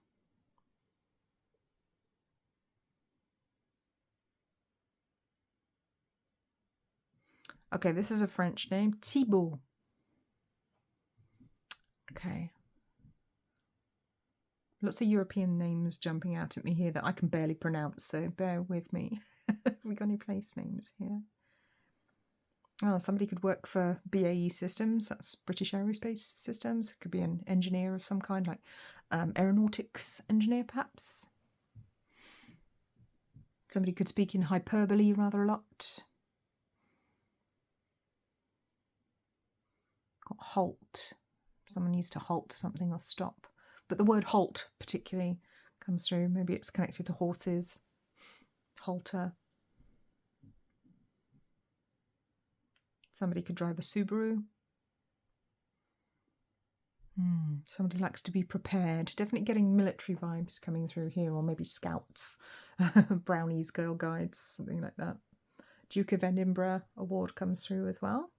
Okay, this is a French name. Thibault. Okay. Lots of European names jumping out at me here that I can barely pronounce, so bear with me. Have we got any place names here? Oh, somebody could work for BAE Systems. That's British Aerospace Systems. Could be an engineer of some kind, like aeronautics engineer, perhaps. Somebody could speak in hyperbole rather a lot. Got halt. Someone needs to halt something or stop. But the word halt particularly comes through. Maybe it's connected to horses. Halter. Somebody could drive a Subaru. Somebody likes to be prepared. Definitely getting military vibes coming through here, or maybe scouts, brownies, Girl Guides, something like that. Duke of Edinburgh award comes through as well.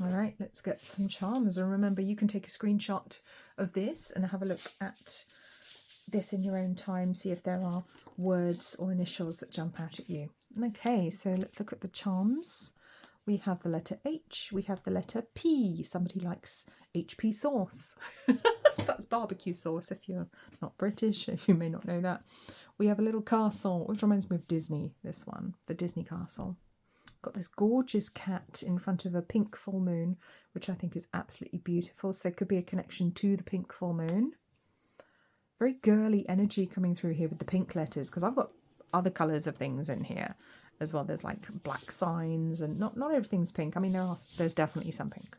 All right, let's get some charms. And remember, you can take a screenshot of this and have a look at this in your own time, see if there are words or initials that jump out at you. Okay, so let's look at the charms. We have the letter H, we have the letter P. Somebody likes HP sauce. That's barbecue sauce if you're not British, if you may not know that. We have a little castle, which reminds me of Disney, this one, the Disney castle. Got this gorgeous cat in front of a pink full moon, which I think is absolutely beautiful. So there could be a connection to the pink full moon. Very girly energy coming through here with the pink letters, because I've got other colours of things in here as well. There's like black signs, and not everything's pink. I mean, there's definitely some pink,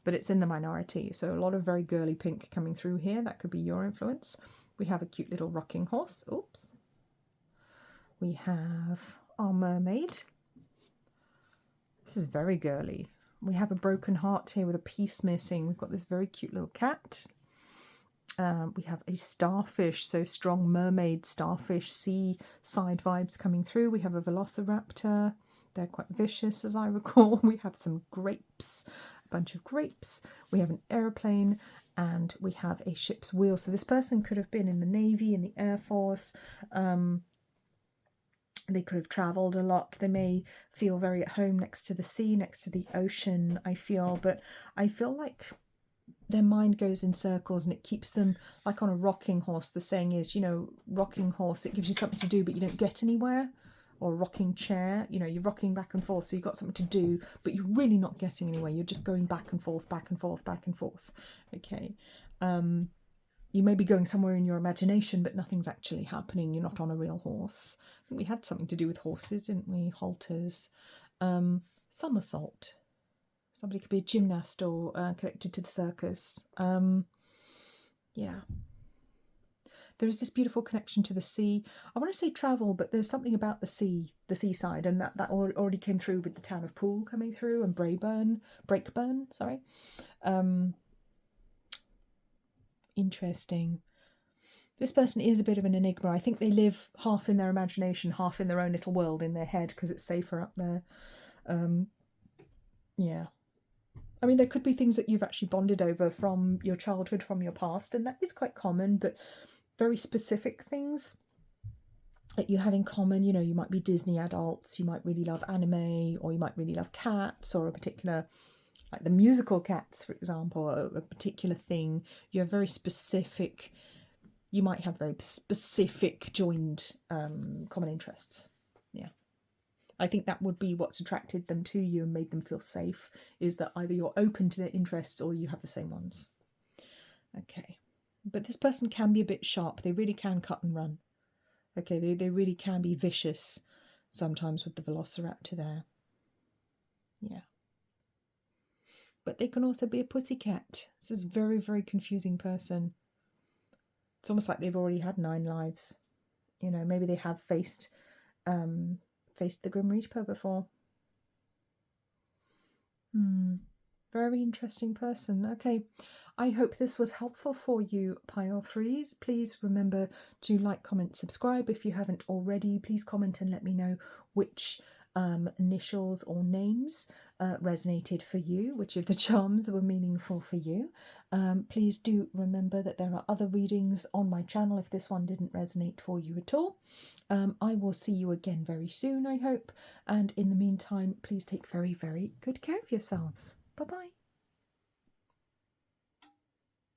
but it's in the minority. So a lot of very girly pink coming through here. That could be your influence. We have a cute little rocking horse. Oops. We have our mermaid. This is very girly. We have a broken heart here with a piece missing. We've got this very cute little cat. We have a starfish, so strong mermaid, starfish, sea side vibes coming through. We have a velociraptor. They're quite vicious, as I recall. We have some grapes, a bunch of grapes. We have an aeroplane, and we have a ship's wheel. So this person could have been in the Navy, in the Air Force. They could have travelled a lot. They may feel very at home next to the sea, next to the ocean, I feel. But I feel like their mind goes in circles and it keeps them like on a rocking horse. The saying is, you know, rocking horse, it gives you something to do, but you don't get anywhere. Or rocking chair, you know, you're rocking back and forth, so you've got something to do, but you're really not getting anywhere. You're just going back and forth, back and forth, back and forth. Okay. You may be going somewhere in your imagination, but nothing's actually happening. You're not on a real horse. I think we had something to do with horses, didn't we? Halters. Somersault. Somebody could be a gymnast or connected to the circus. Yeah. There is this beautiful connection to the sea. I want to say travel, but there's something about the sea, the seaside, and that already came through with the town of Poole coming through and Breakburn, sorry. Interesting. This person is a bit of an enigma. I think they live half in their imagination, half in their own little world in their head because it's safer up there. Yeah. I mean, there could be things that you've actually bonded over from your childhood, from your past, and that is quite common, but very specific things that you have in common. You know, you might be Disney adults, you might really love anime, or you might really love cats, or a particular, like the musical Cats, for example, a particular thing. You have very specific, you might have very specific joined common interests. Yeah. I think that would be what's attracted them to you and made them feel safe, is that either you're open to their interests or you have the same ones. Okay. But this person can be a bit sharp. They really can cut and run. Okay, they really can be vicious sometimes with the velociraptor there. Yeah. But they can also be a pussycat. This is a very, very confusing person. It's almost like they've already had 9 lives. You know, maybe they have faced the Grim Reaper before. Very interesting person. Okay, I hope this was helpful for you, Pile 3s. Please remember to like, comment, subscribe. If you haven't already, please comment and let me know which initials or names resonated for you, which of the charms were meaningful for you. Please do remember that there are other readings on my channel if this one didn't resonate for you at all. I will see you again very soon, I hope, and in the meantime, please take very, very good care of yourselves. Bye-bye.